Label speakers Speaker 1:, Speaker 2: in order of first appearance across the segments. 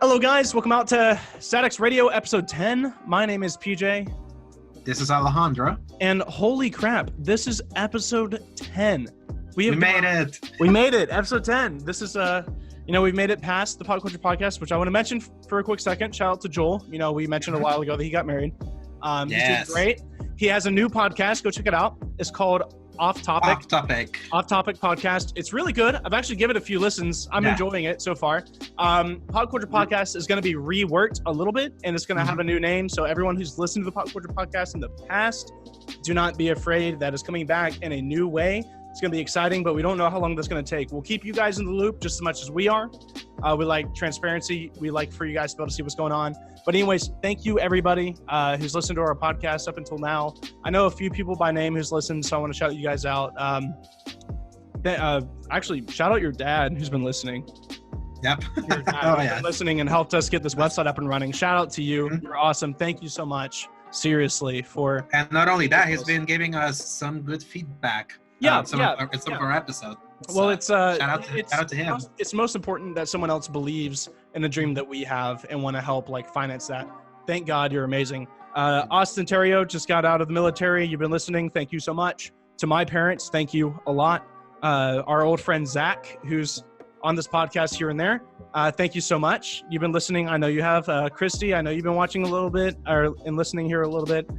Speaker 1: Hello, guys. Welcome out to StatX Radio, episode 10. My name is PJ.
Speaker 2: This is Alejandro.
Speaker 1: And holy crap, this is episode 10.
Speaker 2: We made it.
Speaker 1: We made it. Episode 10. This is, we've made it past the Pop Culture Podcast, which I want to mention for a quick second. Shout out to Joel. You know, we mentioned a while ago that he got married.
Speaker 2: Yes.
Speaker 1: He's doing great. He has a new podcast. Go check it out. It's called Off Topic Podcast. It's really good. I've actually given it a few listens. I'm enjoying it so far. Pop Culture Podcast is going to be reworked a little bit, and it's going to have a new name. So everyone who's listened to the Pop Culture Podcast in the past, do not be afraid that it's coming back in a new way. It's going to be exciting, but we don't know how long that's going to take. We'll keep you guys in the loop just as much as we are. We like transparency. We like for you guys to be able to see what's going on. But anyways, thank you, everybody who's listened to our podcast up until now. I know a few people by name who's listened, so I want to shout you guys out. Actually, shout out your dad who's been listening.
Speaker 2: Your
Speaker 1: dad been listening and helped us get this website up and running. Shout out to you. Mm-hmm. You're awesome. Thank you so much, seriously, for...
Speaker 2: And not only that, he's been giving us some good feedback. Some of our episodes.
Speaker 1: Well, it's
Speaker 2: shout out to him.
Speaker 1: It's most important that someone else believes in the dream that we have and want to help finance that. Thank God, you're amazing. Austin Terrio just got out of the military. You've been listening. Thank you so much. To my parents, thank you a lot. Our old friend Zach, who's on this podcast here and there, thank you so much. You've been listening. I know you have. Christy, I know you've been watching a little bit and listening here a little bit.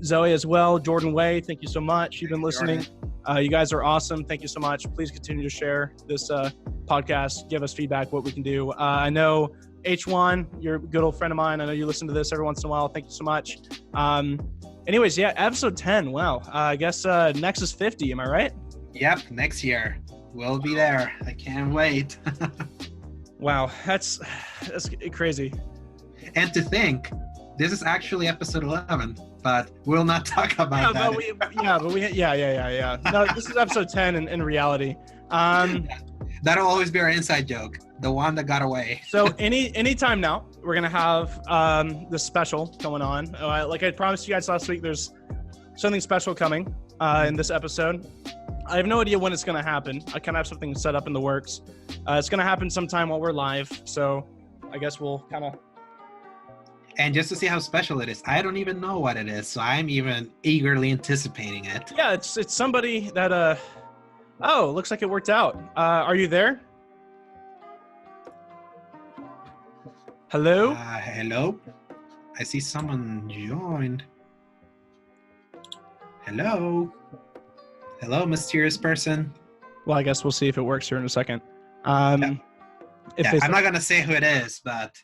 Speaker 1: Zoe as well. Jordan Way, thank you so much. You've been listening. You guys are awesome. Thank you so much. Please continue to share this podcast. Give us feedback, what we can do. I know H1, you're a good old friend of mine. I know you listen to this every once in a while. Thank you so much. Anyways, episode 10. Wow. I guess Nexus 50. Am I right?
Speaker 2: Yep. Next year. We'll be there. I can't wait.
Speaker 1: Wow. That's crazy.
Speaker 2: And to think, this is actually episode 11. But we'll not talk about that.
Speaker 1: No, this is episode 10 in reality.
Speaker 2: That'll always be our inside joke, the one that got away.
Speaker 1: So anytime now, we're gonna have this special going on. Like I promised you guys last week, there's something special coming in this episode. I have no idea when it's gonna happen. I kind of have something set up in the works. It's gonna happen sometime while we're live. So I guess we'll kind of.
Speaker 2: And just to see how special it is, I don't even know what it is, so I'm even eagerly anticipating it.
Speaker 1: Yeah, it's somebody that, looks like it worked out. Are you there? Hello?
Speaker 2: Hello? I see someone joined. Hello? Hello, mysterious person.
Speaker 1: Well, I guess we'll see if it works here in a second.
Speaker 2: I'm not going to say who it is, but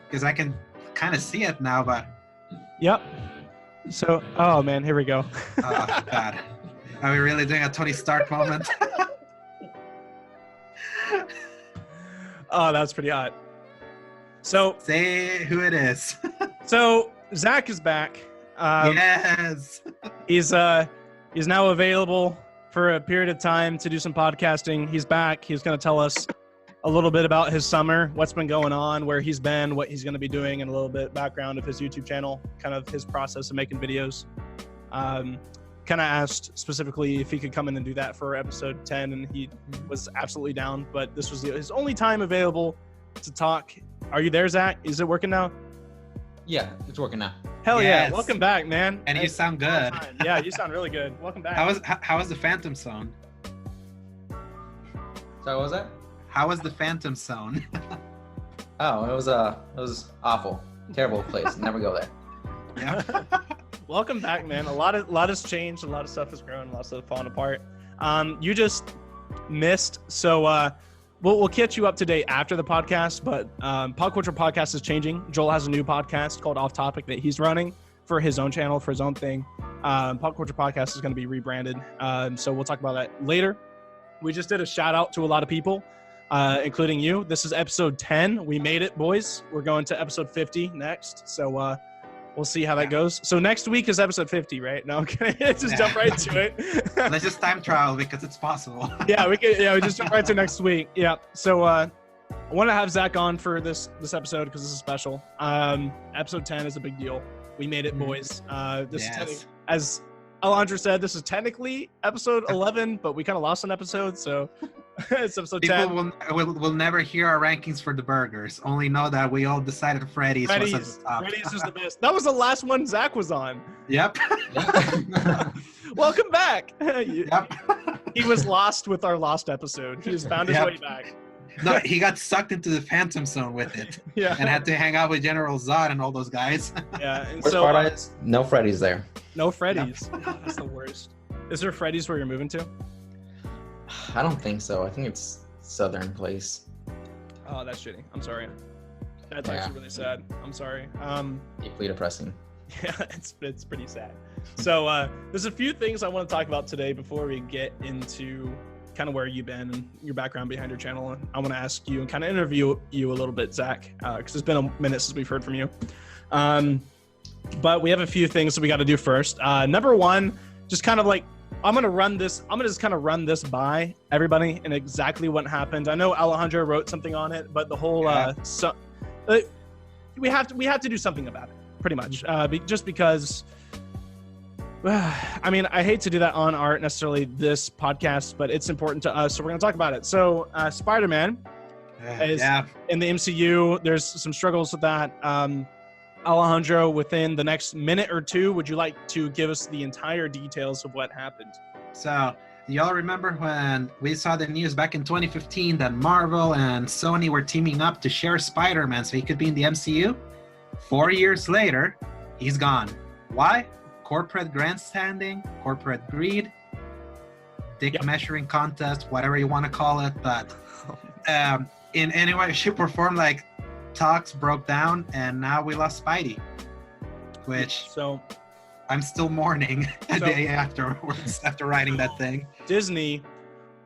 Speaker 2: because I can kind of see it now, but
Speaker 1: yep. So oh man, here we go.
Speaker 2: Oh God, are we really doing a Tony Stark moment?
Speaker 1: Oh, that's pretty hot. So
Speaker 2: say who it is.
Speaker 1: So Zach is back.
Speaker 2: Yes.
Speaker 1: He's now available for a period of time to do some podcasting. He's back. He's going to tell us a little bit about his summer, what's been going on, where he's been, what he's going to be doing, and a little bit background of his YouTube channel, kind of his process of making videos. Kind of asked specifically if he could come in and do that for episode 10, and he was absolutely down, but this was his only time available to talk. Are you there, Zach? Is it working now?
Speaker 3: Yeah, it's working now.
Speaker 1: Hell yes. Yeah. Welcome back, man.
Speaker 2: And you sound good.
Speaker 1: Yeah, you sound really good. Welcome back.
Speaker 2: How was the Phantom Zone?
Speaker 3: Sorry, what was that?
Speaker 2: How was the Phantom Zone?
Speaker 3: Oh, it was awful. Terrible place. Never go there.
Speaker 2: Yeah.
Speaker 1: Welcome back, man. A lot has changed. A lot of stuff has grown. A lot of stuff falling apart. You just missed. So we'll catch you up to date after the podcast. But Pop Culture Podcast is changing. Joel has a new podcast called Off Topic that he's running for his own channel, for his own thing. Pop Culture Podcast is going to be rebranded. So we'll talk about that later. We just did a shout out to a lot of people, including you. This is episode 10. We made it, boys. We're going to episode 50 next. So we'll see how that goes. So next week is episode 50, right? No, okay. Just jump right to it.
Speaker 2: Let's just time trial because it's possible.
Speaker 1: Yeah, we just jump right to next week. Yeah. So I want to have Zach on for this episode because this is special. Episode 10 is a big deal. We made it, boys. This is as Alejandro said, this is technically episode 11, but we kind of lost an episode, so It's episode
Speaker 2: People
Speaker 1: 10.
Speaker 2: will never hear our rankings for the burgers. Only know that we all decided Freddy's was at the top.
Speaker 1: Freddy's is the best. That was the last one Zach was on.
Speaker 2: Yep.
Speaker 1: Welcome back.
Speaker 2: Yep.
Speaker 1: He was lost with our lost episode. He has found his way back.
Speaker 2: No, he got sucked into the Phantom Zone with it.
Speaker 1: Yeah.
Speaker 2: And had to hang out with General Zod and all those guys.
Speaker 1: Yeah. And
Speaker 3: Worst
Speaker 1: so
Speaker 3: part is no Freddy's there.
Speaker 1: no Freddy's. God, that's the worst. Is there Freddy's where you're moving to?
Speaker 3: I don't think so. I think it's Southern Place.
Speaker 1: Oh, that's shitty. I'm sorry. That's
Speaker 3: Yeah.
Speaker 1: actually really sad. I'm sorry.
Speaker 3: Deeply depressing.
Speaker 1: Yeah, it's pretty sad. So there's a few things I want to talk about today before we get into kind of where you've been and your background behind your channel. And I want to ask you and kind of interview you a little bit, Zach, because it's been a minute since we've heard from you. But we have a few things that we got to do first. Number one, just kind of like, I'm gonna just kind of run this by everybody and exactly what happened. I know Alejandro wrote something on it, but the whole we have to do something about it, pretty much. Just because, I mean, I hate to do that on art necessarily this podcast, but it's important to us, so we're gonna talk about it. So Spider-Man is in the MCU. There's some struggles with that. Alejandro, within the next minute or two, would you like to give us the entire details of what happened?
Speaker 2: So, y'all remember when we saw the news back in 2015 that Marvel and Sony were teaming up to share Spider-Man so he could be in the MCU? 4 years later, he's gone. Why? Corporate grandstanding, corporate greed, dick measuring contest, whatever you want to call it. But in any way, shape, or form, like, talks broke down, and now we lost Spidey, which I'm still mourning a day afterwards after writing that thing.
Speaker 1: Disney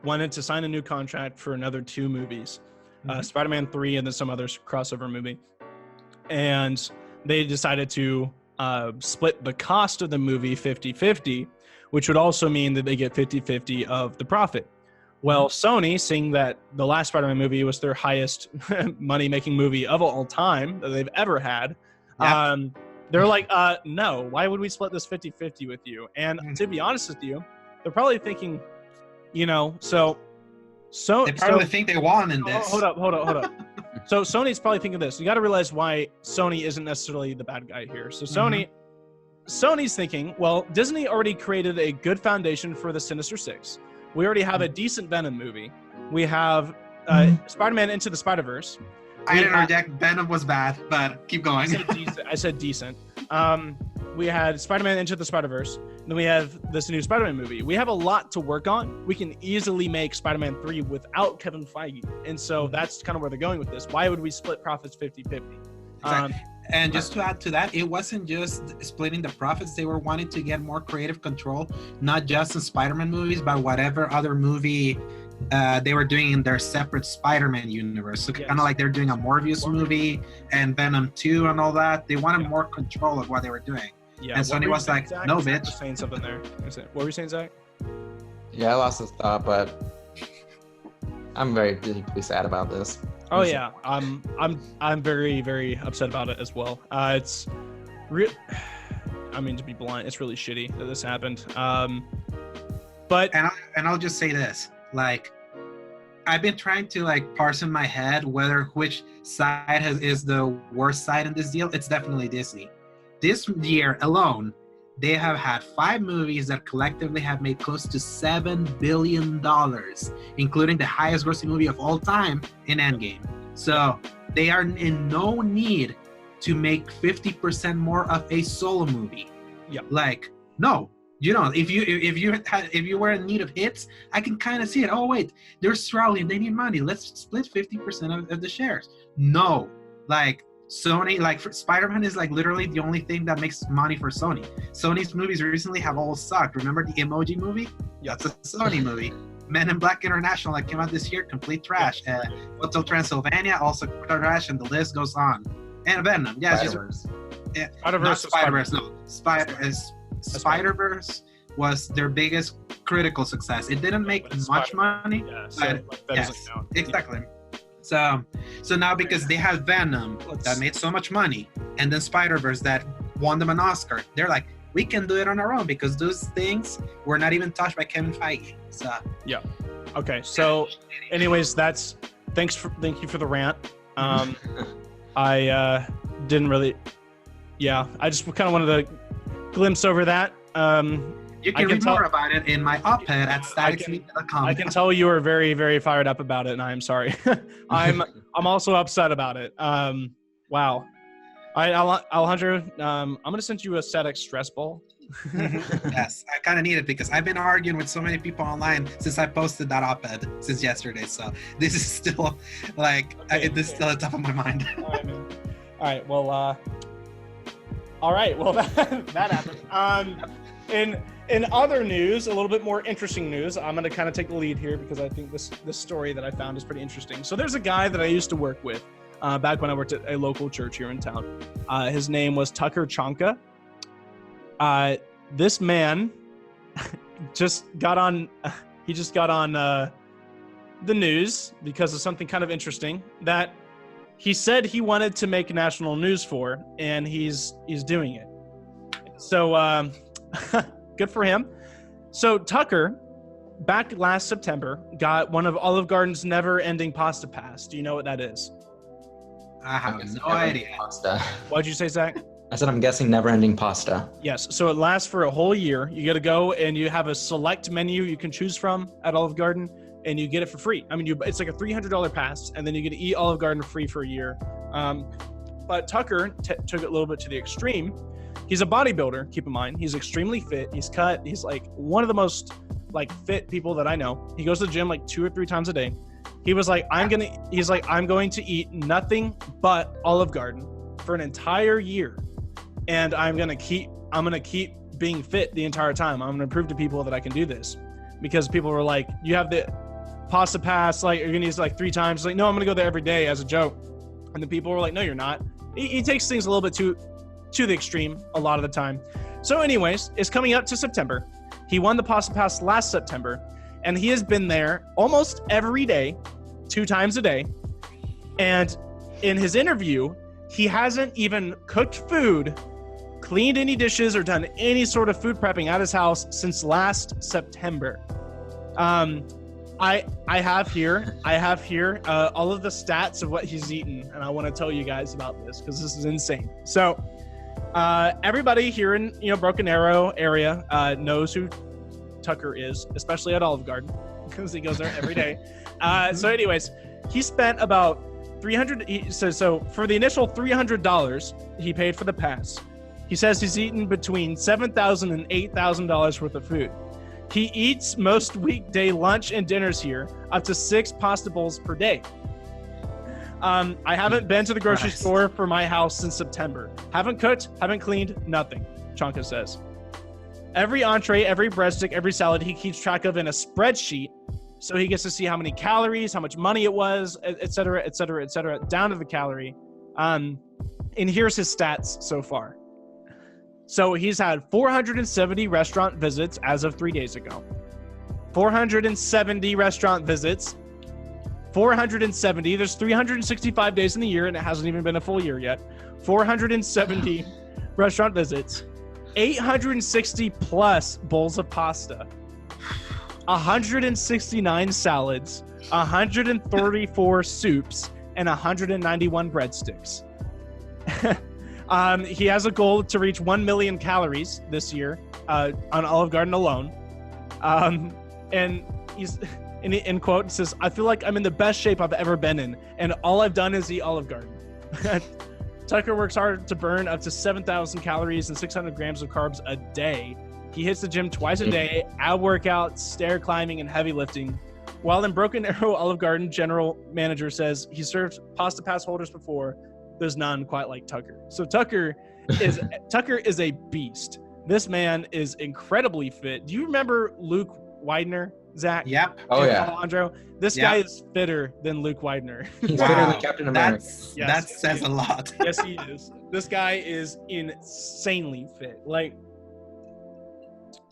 Speaker 1: wanted to sign a new contract for another 2 movies, Spider-Man 3 and then some other crossover movie, and they decided to split the cost of the movie 50-50, which would also mean that they get 50-50 of the profit. Well, Sony, seeing that the last Spider-Man movie was their highest money-making movie of all time that they've ever had, they're like, no, why would we split this 50-50 with you? And to be honest with you, they're probably thinking, you know, they
Speaker 2: probably think they won in this.
Speaker 1: Hold up. So Sony's probably thinking this. You got to realize why Sony isn't necessarily the bad guy here. So Sony's thinking, well, Disney already created a good foundation for the Sinister Six. We already have a decent Venom movie. We have Spider-Man Into the Spider-Verse.
Speaker 2: I didn't interject. Venom was bad, but keep going.
Speaker 1: I said decent. We had Spider-Man Into the Spider-Verse. And then we have this new Spider-Man movie. We have a lot to work on. We can easily make Spider-Man 3 without Kevin Feige. And so that's kind of where they're going with this. Why would we split profits 50-50?
Speaker 2: Exactly. And just to add to that, it wasn't just splitting the profits. They were wanting to get more creative control, not just in Spider-Man movies, but whatever other movie they were doing in their separate Spider-Man universe. So kind of like they're doing a Morbius movie and Venom 2 and all that. They wanted more control of what they were doing.
Speaker 1: Yeah.
Speaker 2: And Sony was like,
Speaker 1: Zach?
Speaker 2: no,
Speaker 1: Zach
Speaker 2: bitch.
Speaker 1: was saying something there. What were you saying, Zach?
Speaker 3: Yeah, I lost this thought, but I'm very deeply sad about this.
Speaker 1: Oh yeah, I'm very, very upset about it as well. It's real. I mean, to be blunt, it's really shitty that this happened. But
Speaker 2: I'll just say this: like, I've been trying to like parse in my head which side is the worst side in this deal. It's definitely Disney. This year alone, they have had 5 movies that collectively have made close to $7 billion, including the highest grossing movie of all time in Endgame. So they are in no need to make 50% more of a solo movie.
Speaker 1: Yeah.
Speaker 2: Like, no. You know, if you were in need of hits, I can kind of see it. Oh wait, they're struggling. They need money. Let's split 50% of the shares. No, like Sony, like Spider-Man is like literally the only thing that makes money for Sony. Sony's movies recently have all sucked. Remember the Emoji movie? Yeah, it's a Sony movie. Men in Black International that came out this year, complete trash. Hotel Transylvania, also trash, and the list goes on. And Venom, yeah,
Speaker 3: Spider-Verse.
Speaker 2: Spider-Verse, no. Spider-Verse was their biggest critical success. It didn't make much money.
Speaker 1: Yeah, so like, that doesn't count.
Speaker 2: Exactly. So now because they have Venom that made so much money, and then Spider-Verse that won them an Oscar, they're like, we can do it on our own because those things were not even touched by Kevin Feige. So
Speaker 1: yeah. Okay, so anyways, thank you for the rant. I didn't really, I just kind of wanted to glimpse over that.
Speaker 2: You can read more about it in my op-ed at staticsmedia.com.
Speaker 1: I can tell you are very, very fired up about it, and I am sorry. I'm also upset about it. Wow. All right, Alejandro, I'm gonna send you a static stress ball.
Speaker 2: Yes, I kind of need it because I've been arguing with so many people online since I posted that op-ed since yesterday. So this is still this is still at the top of my mind.
Speaker 1: All right, well, that happened. In other news, a little bit more interesting news, I'm going to kind of take the lead here because I think this story that I found is pretty interesting. So there's a guy that I used to work with back when I worked at a local church here in town. His name was Tucker Chonka. This man just got on the news because of something kind of interesting that he said he wanted to make national news for, and he's doing it. So good for him. So Tucker, back last September, got one of Olive Garden's never-ending pasta pass. Do you know what that is?
Speaker 2: I have no idea.
Speaker 3: Pasta.
Speaker 1: What'd you say, Zach?
Speaker 3: I said I'm guessing never-ending pasta.
Speaker 1: Yes. So it lasts for a whole year. You got to go and you have a select menu you can choose from at Olive Garden, and you get it for free. I mean, it's like a $300 pass, and then you get to eat Olive Garden free for a year. But Tucker took it a little bit to the extreme. He's a bodybuilder, keep in mind. He's extremely fit. He's cut. He's like one of the most fit people that I know. He goes to the gym like 2 or 3 times a day. He was like, I'm going to eat nothing but Olive Garden for an entire year. And I'm going to keep being fit the entire time. I'm going to prove to people that I can do this, because people were like, you have the pasta pass, you're going to use 3 times. Like, no, I'm going to go there every day as a joke. And the people were like, no, you're not. He takes things a little bit to the extreme a lot of the time. So anyways, it's coming up to September. He won the pasta pass last September, and he has been there almost every day, 2 times a day. And in his interview, he hasn't even cooked food, cleaned any dishes, or done any sort of food prepping at his house since last September. I have here all of the stats of what he's eaten, and I want to tell you guys about this because this is insane. So everybody here in Broken Arrow area knows who Tucker is, especially at Olive Garden, because he goes there every day. So anyways, he spent about $300. So for the initial $300 he paid for the pass, he says he's eaten between $7,000 and $8,000 worth of food. He eats most weekday lunch and dinners here, up to 6 pasta bowls per day. I haven't been to the grocery store for my house since September. Haven't cooked, haven't cleaned, nothing, Chonka says. Every entree, every breadstick, every salad he keeps track of in a spreadsheet, so he gets to see how many calories, how much money it was, et cetera, down to the calorie. And here's his stats so far. So he's had 470 restaurant visits as of 3 days ago. 470 restaurant visits. 470. There's 365 days in the year, and it hasn't even been a full year yet. 470 restaurant visits. 860 plus bowls of pasta. 169 salads. 134 soups. And 191 breadsticks. He has a goal to reach 1 million calories this year on Olive Garden alone. And he's, in quote, he says, I feel like I'm in the best shape I've ever been in, and all I've done is eat Olive Garden. Tucker works hard to burn up to 7,000 calories and 600 grams of carbs a day. He hits the gym twice a day, ab workouts, stair climbing, and heavy lifting. While in Broken Arrow Olive Garden, general manager says he served pasta pass holders before. There's none quite like Tucker. So Tucker is a beast. This man is incredibly fit. Do you remember Luke Widener, Zach?
Speaker 2: Yep.
Speaker 3: Oh yeah.
Speaker 1: Alejandro? This guy is fitter than Luke Widener.
Speaker 3: He's fitter than Captain America.
Speaker 2: That says a lot.
Speaker 1: Yes, he is. This guy is insanely fit.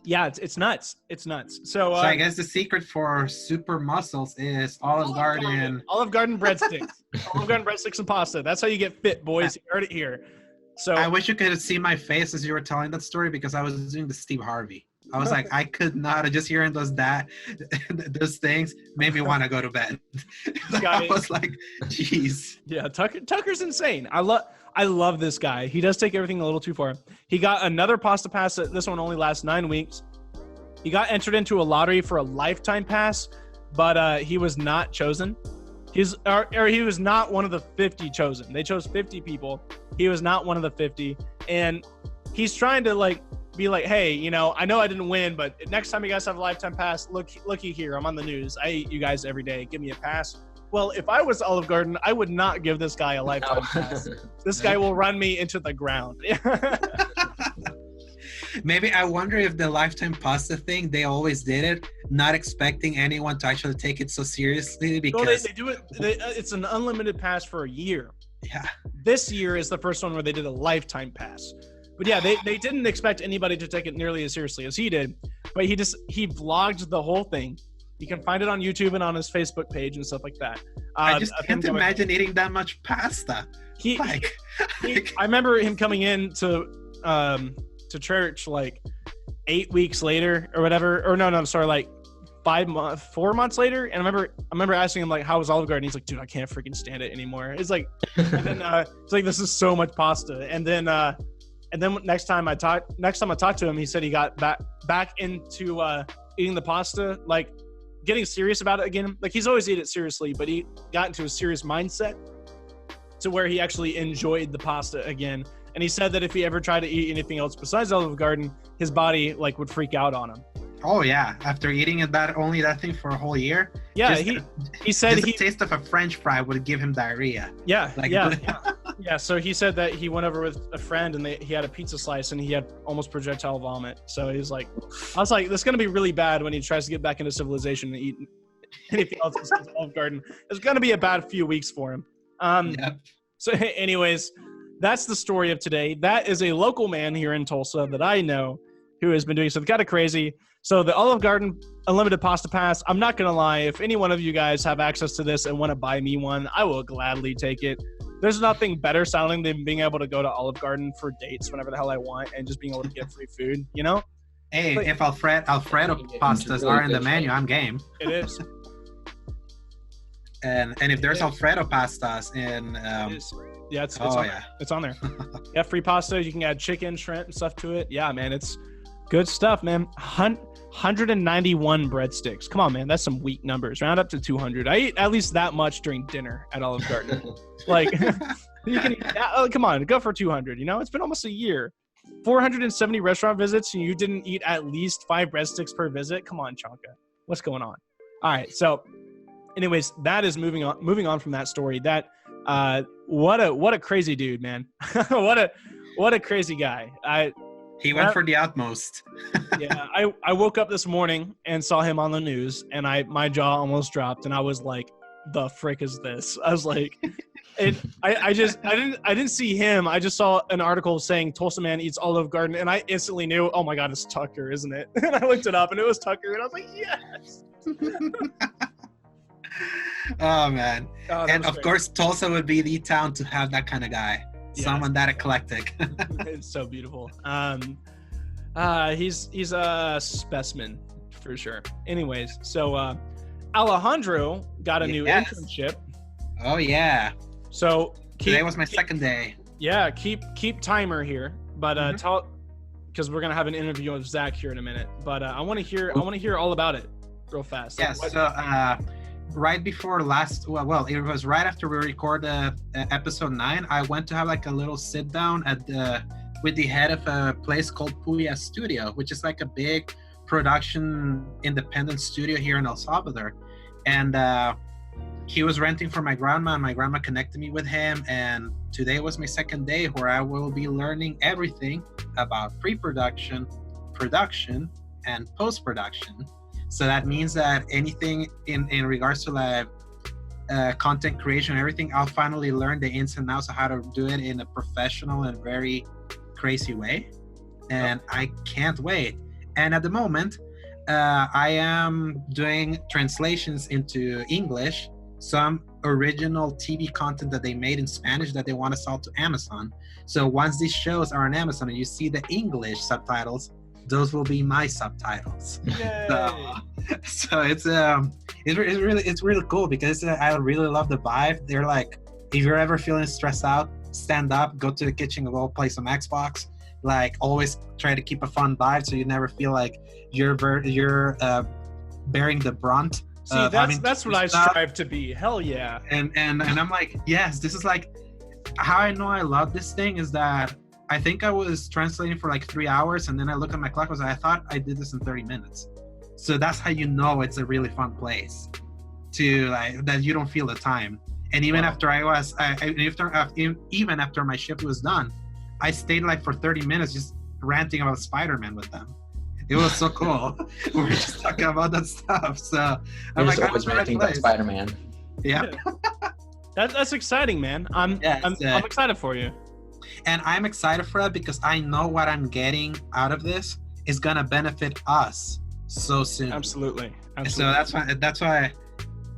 Speaker 1: It's nuts. It's nuts. So
Speaker 2: I guess the secret for super muscles is Olive Garden.
Speaker 1: Olive Garden breadsticks. Olive Garden breadsticks and pasta. That's how you get fit, boys. You heard it here. So
Speaker 2: I wish you could see my face as you were telling that story, because I was doing the Steve Harvey. I was like, I could not. Just hearing those things made me want to go to bed. I was like, jeez.
Speaker 1: Yeah, Tucker's insane. I love this guy. He does take everything a little too far. He got another pasta pass. This one only lasts 9 weeks. He got entered into a lottery for a lifetime pass, but he was not chosen. He was not one of the 50 chosen. They chose 50 people. He was not one of the 50, and he's trying to be like, hey, I know I didn't win, but next time you guys have a lifetime pass, looky here, I'm on the news. I eat you guys every day. Give me a pass. Well, if I was Olive Garden, I would not give this guy a lifetime pass. This guy will run me into the ground.
Speaker 2: Maybe I wonder if the lifetime pasta thing, they always did it, not expecting anyone to actually take it so seriously because...
Speaker 1: they do it. It's an unlimited pass for a year.
Speaker 2: Yeah.
Speaker 1: This year is the first one where they did a lifetime pass. But yeah, they didn't expect anybody to take it nearly as seriously as he did. But he vlogged the whole thing. You can find it on YouTube and on his Facebook page and stuff like that.
Speaker 2: I just can't imagine eating that much pasta.
Speaker 1: I remember him coming in to church 8 weeks later or whatever. Or no, I'm sorry, 4 months later. And I remember asking him how was Olive Garden? He's like, dude, I can't freaking stand it anymore. It's like, and then it's like, this is so much pasta. And then next time I talked to him, he said he got back into eating the pasta, getting serious about it again. He's always eaten it seriously, but he got into a serious mindset to where he actually enjoyed the pasta again. And he said that if he ever tried to eat anything else besides Olive Garden, his body would freak out on him.
Speaker 2: Oh yeah, after eating that thing for a whole year.
Speaker 1: Yeah, he said
Speaker 2: the taste of a French fry would give him diarrhea.
Speaker 1: Yeah, yeah. So he said that he went over with a friend and he had a pizza slice and he had almost projectile vomit. So he was like, I was like, this is gonna be really bad when he tries to get back into civilization and eat anything else besides Olive Garden. It's gonna be a bad few weeks for him.
Speaker 2: Yep.
Speaker 1: So anyways, that's the story of today. That is a local man here in Tulsa that I know who has been doing something kind of crazy. So the Olive Garden Unlimited Pasta Pass, I'm not going to lie, if any one of you guys have access to this and want to buy me one, I will gladly take it. There's nothing better sounding than being able to go to Olive Garden for dates whenever the hell I want and just being able to get free food,
Speaker 2: Hey, if Alfredo pastas are in the menu, I'm game.
Speaker 1: It is.
Speaker 2: And if there's Alfredo pastas in...
Speaker 1: it is. Yeah, it's on there. It's on there. Yeah, free pasta. You can add chicken, shrimp, and stuff to it. Yeah, man, it's good stuff, man. 191 breadsticks. Come on, man. That's some weak numbers. Round up to 200. I eat at least that much during dinner at Olive Garden. You can eat that. Oh, come on, go for 200. It's been almost a year. 470 restaurant visits, and you didn't eat at least 5 breadsticks per visit. Come on, Chonka. What's going on? All right, so anyways, that is moving on from that story. That what a crazy dude, man. what a crazy guy.
Speaker 2: He went for the utmost.
Speaker 1: Yeah, I woke up this morning and saw him on the news, and my jaw almost dropped, and I was like, the frick is this? I was like, I didn't see him. I just saw an article saying Tulsa man eats Olive Garden, and I instantly knew, oh my God, it's Tucker, isn't it? And I looked it up, and it was Tucker, and I was like, yes.
Speaker 2: Oh man. And of course Tulsa would be the town to have that kind of guy. Yeah. Someone that eclectic.
Speaker 1: It's so beautiful. He's a specimen for sure. Anyways, so Alejandro got a new internship.
Speaker 2: Oh yeah.
Speaker 1: So
Speaker 2: today was my second day.
Speaker 1: Yeah, keep timer here, but tell, because we're gonna have an interview with Zach here in a minute. But I want to hear all about it real fast.
Speaker 2: Yeah. So right before it was right after we recorded episode 9. I went to have a little sit down with the head of a place called Puya Studio, which is a big production independent studio here in El Salvador. And he was renting for my grandma, and my grandma connected me with him. And today was my second day where I will be learning everything about pre-production, production, and post-production. So that means that anything in regards to content creation, everything, I'll finally learn the ins and outs of how to do it in a professional and very crazy way. And I can't wait. And at the moment, I am doing translations into English, some original TV content that they made in Spanish that they want to sell to Amazon. So once these shows are on Amazon and you see the English subtitles, those will be my subtitles.
Speaker 1: Yay.
Speaker 2: So it's really cool because I really love the vibe. They're like, if you're ever feeling stressed out, stand up, go to the kitchen, and go play some Xbox. Like, always try to keep a fun vibe so you never feel like you're bearing the brunt.
Speaker 1: See, that's what I strive to be. Hell yeah.
Speaker 2: And I'm like, yes, this is like how I know I love this thing is that I think I was translating for like 3 hours, and then I looked at my clock. I thought I did this in 30 minutes. So that's how you know it's a really fun place to like that you don't feel the time. And even after even after my shift was done, I stayed like for 30 minutes just ranting about Spider-Man with them. It was so cool. We were just talking about that stuff. So I'm like,
Speaker 3: always ranting about Spider-Man.
Speaker 2: Yeah.
Speaker 1: That's exciting, man. I'm excited for you.
Speaker 2: And I'm excited for it because I know what I'm getting out of this is gonna benefit us so soon.
Speaker 1: Absolutely.
Speaker 2: So that's why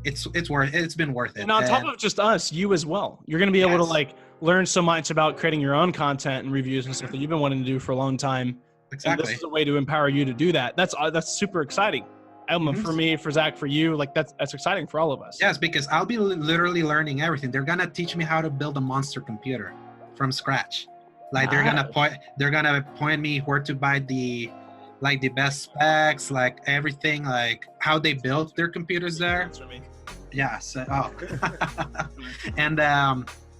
Speaker 2: it's been worth it.
Speaker 1: And on top of just us, you as well. You're gonna be able to like learn so much about creating your own content and reviews and stuff that you've been wanting to do for a long time.
Speaker 2: Exactly.
Speaker 1: And this is a way to empower you to do that. That's super exciting. For me, for Zach, for you, like that's exciting for all of us.
Speaker 2: Yes, because I'll be literally learning everything. They're gonna teach me how to build a monster computer from scratch. Like they're gonna point me where to buy the best specs, like everything, like how they built their computers there. Yeah. So and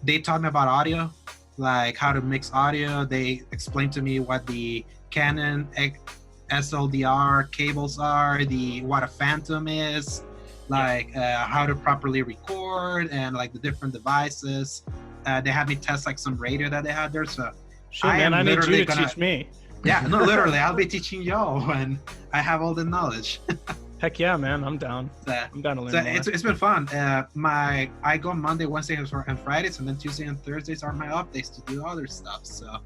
Speaker 2: they taught me about audio, like how to mix audio. They explained to me what the Canon SLDR cables are, what a Phantom is, like how to properly record, and like the different devices. They had me test like some radio that they had there. So
Speaker 1: I need you to teach me.
Speaker 2: Yeah, no, literally, I'll be teaching y'all when I have all the knowledge.
Speaker 1: Heck yeah, man, I'm down. I'm down to learn more.
Speaker 2: It's been fun. I go Monday, Wednesday, and Fridays, and then Tuesday and Thursdays are my off days to do other stuff. So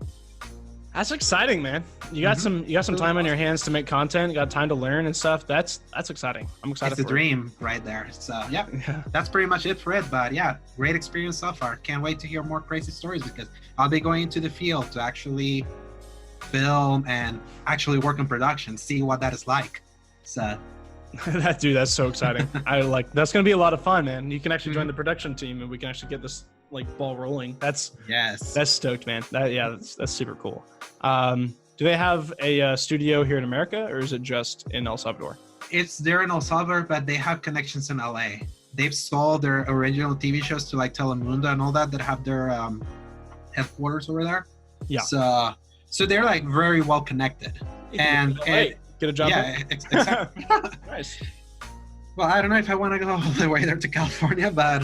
Speaker 1: that's exciting, man. You got some time on your hands to make content. You got time to learn and stuff. That's exciting. I'm excited.
Speaker 2: It's a dream right there. So yeah, that's pretty much it for it. But yeah, great experience so far. Can't wait to hear more crazy stories because I'll be going into the field to actually film and actually work in production, see what that is like. So
Speaker 1: that's so exciting. That's gonna be a lot of fun, man. You can actually join the production team and we can actually get this like ball rolling. That's stoked, man. That's super cool. Do they have a studio here in America, or is it just in El Salvador?
Speaker 2: They're in El Salvador, but they have connections in LA. They've sold their original TV shows to like Telemundo and all that have their headquarters over there. Yeah. So they're like very well connected. And
Speaker 1: get a job.
Speaker 2: Yeah, exactly.
Speaker 1: Nice.
Speaker 2: Well, I don't know if I want to go all the way there to California, but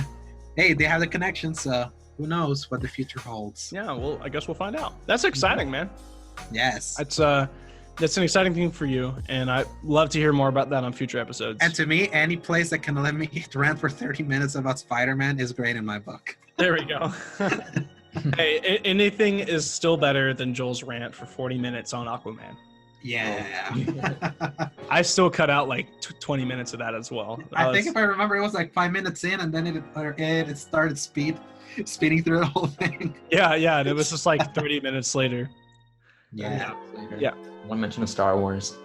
Speaker 2: hey, they have the connection, so who knows what the future holds.
Speaker 1: Yeah, well, I guess we'll find out. That's exciting, man.
Speaker 2: Yes.
Speaker 1: That's an exciting thing for you, and I'd love to hear more about that on future episodes.
Speaker 2: And to me, any place that can let me rant for 30 minutes about Spider-Man is great in my book.
Speaker 1: There we go. Hey, anything is still better than Joel's rant for 40 minutes on Aquaman.
Speaker 2: Yeah.
Speaker 1: I still cut out like 20 minutes of that as well.
Speaker 2: I think if I remember, it was like 5 minutes in, and then it started speeding through the whole thing.
Speaker 1: Yeah, and it was just like 30 minutes later.
Speaker 2: Yeah.
Speaker 3: One mention of Star Wars.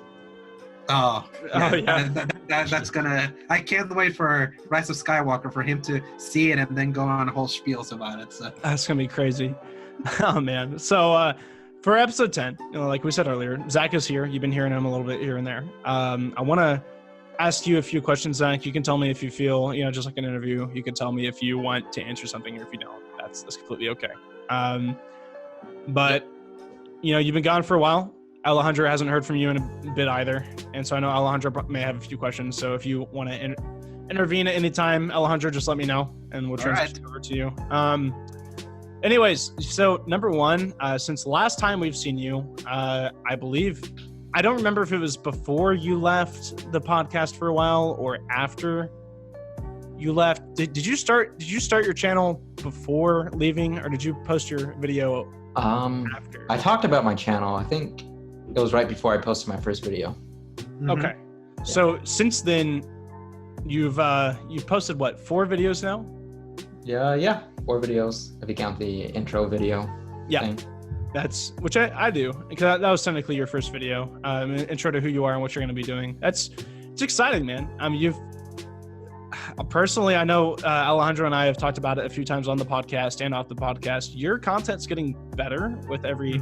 Speaker 2: Oh
Speaker 1: yeah.
Speaker 2: That's gonna. I can't wait for Rise of Skywalker for him to see it and then go on whole spiels about it. So
Speaker 1: that's gonna be crazy. Oh man. So for episode 10, like we said earlier, Zach is here. You've been hearing him a little bit here and there. I want to ask you a few questions, Zach. You can tell me if you feel, just like an interview. You can tell me if you want to answer something, or if you don't. That's completely okay. But you've been gone for a while. Alejandro hasn't heard from you in a bit either. And so I know Alejandro may have a few questions. So if you want to intervene at any time, Alejandro, just let me know and we'll transition over to you. Anyways, so number one, since the last time we've seen you, I believe, I don't remember if it was before you left the podcast for a while or after you left. Did you start your channel before leaving, or did you post your video after?
Speaker 3: I talked about my channel. I think it was right before I posted my first video.
Speaker 2: Mm-hmm.
Speaker 1: Okay. Yeah. So since then, you've posted what, 4 videos now?
Speaker 3: Yeah, 4 videos if you count the intro video.
Speaker 1: Yeah.
Speaker 3: thing.
Speaker 1: That's which I do, because that was technically your first video, intro to who you are and what you're going to be doing. It's exciting, man. I mean, you've personally, I know Alejandro and I have talked about it a few times on the podcast and off the podcast. Your content's getting better with every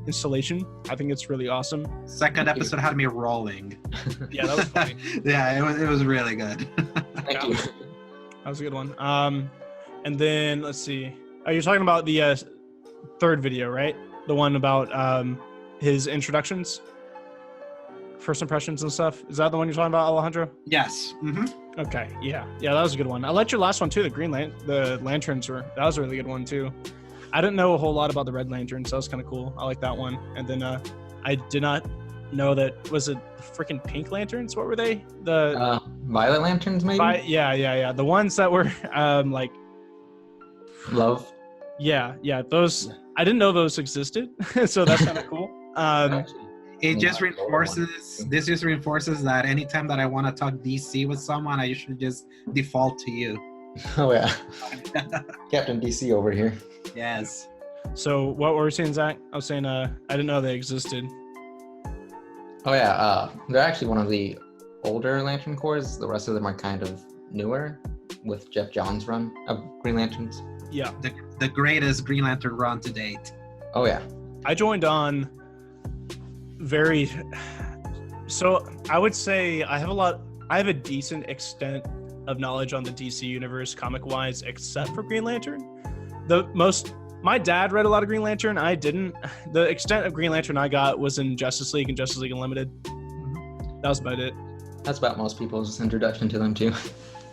Speaker 1: installation. I think it's really awesome.
Speaker 2: Second episode had me rolling.
Speaker 1: Yeah, that was funny.
Speaker 2: Yeah, it was really good.
Speaker 3: Thank you.
Speaker 1: That was a good one. And then let's see. Oh, you're talking about the third video, right? The one about his introductions, first impressions and stuff. Is that the one you're talking about, Alejandro?
Speaker 2: Yes. Mm-hmm.
Speaker 1: Okay. Yeah, that was a good one. I liked your last one too. The lanterns that was a really good one too. I didn't know a whole lot about the red lanterns, so that was kind of cool. I like that one. And then I did not know that, was it freaking pink lanterns? What were they? The
Speaker 3: Violet lanterns, maybe.
Speaker 1: Yeah. The ones that were like
Speaker 3: Love.
Speaker 1: Yeah. Those, I didn't know those existed, so that's kind of cool.
Speaker 2: It just reinforces. This just reinforces that anytime that I want to talk DC with someone, I usually just default to you.
Speaker 3: Oh yeah, Captain DC over here.
Speaker 2: Yes.
Speaker 1: So what were we saying, Zach? I was saying I didn't know they existed.
Speaker 3: Oh yeah, they're actually one of the older Lantern Corps. The rest of them are kind of newer, with Jeff Johns' run of Green Lanterns.
Speaker 1: Yeah.
Speaker 2: The greatest Green Lantern run to date.
Speaker 3: Oh yeah.
Speaker 1: I joined on so I would say I have a decent extent of knowledge on the DC universe comic wise, except for Green Lantern. My dad read a lot of Green Lantern. I didn't. The extent of Green Lantern I got was in Justice League and Justice League Unlimited. That was about it.
Speaker 3: That's about most people's introduction to them too.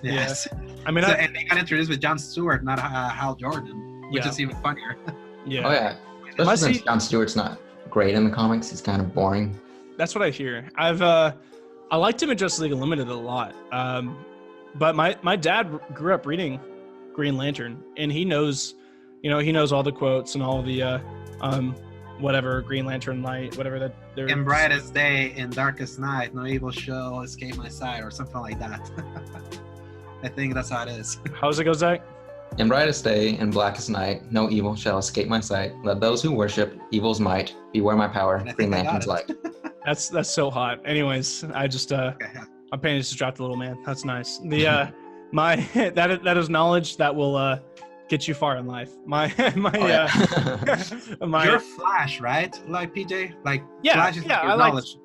Speaker 2: Yes.
Speaker 1: Yeah. I mean,
Speaker 2: and they got introduced with John Stewart, not Hal Jordan, which is even funnier.
Speaker 1: Yeah.
Speaker 3: Oh yeah. Especially since John Stewart's not great in the comics. He's kind of boring.
Speaker 1: That's what I hear. I liked him in Justice League Unlimited a lot. But my dad grew up reading Green Lantern, and he knows all the quotes and all the whatever Green Lantern light, whatever that they're
Speaker 2: in brightest day, in darkest night, no evil shall escape my sight, or something like that. I think that's how it is.
Speaker 1: How does it go, Zach?
Speaker 3: In brightest day and blackest night, no evil shall escape my sight. Let those who worship evil's might beware my power. Green Lantern's light.
Speaker 1: That's so hot. Anyways, I just my panties just dropped a little, man. That's nice. The that is knowledge that will get you far in life.
Speaker 2: You're Flash, right? Like PJ, like
Speaker 1: yeah,
Speaker 2: Flash is
Speaker 1: yeah.
Speaker 2: your
Speaker 1: I like
Speaker 2: knowledge.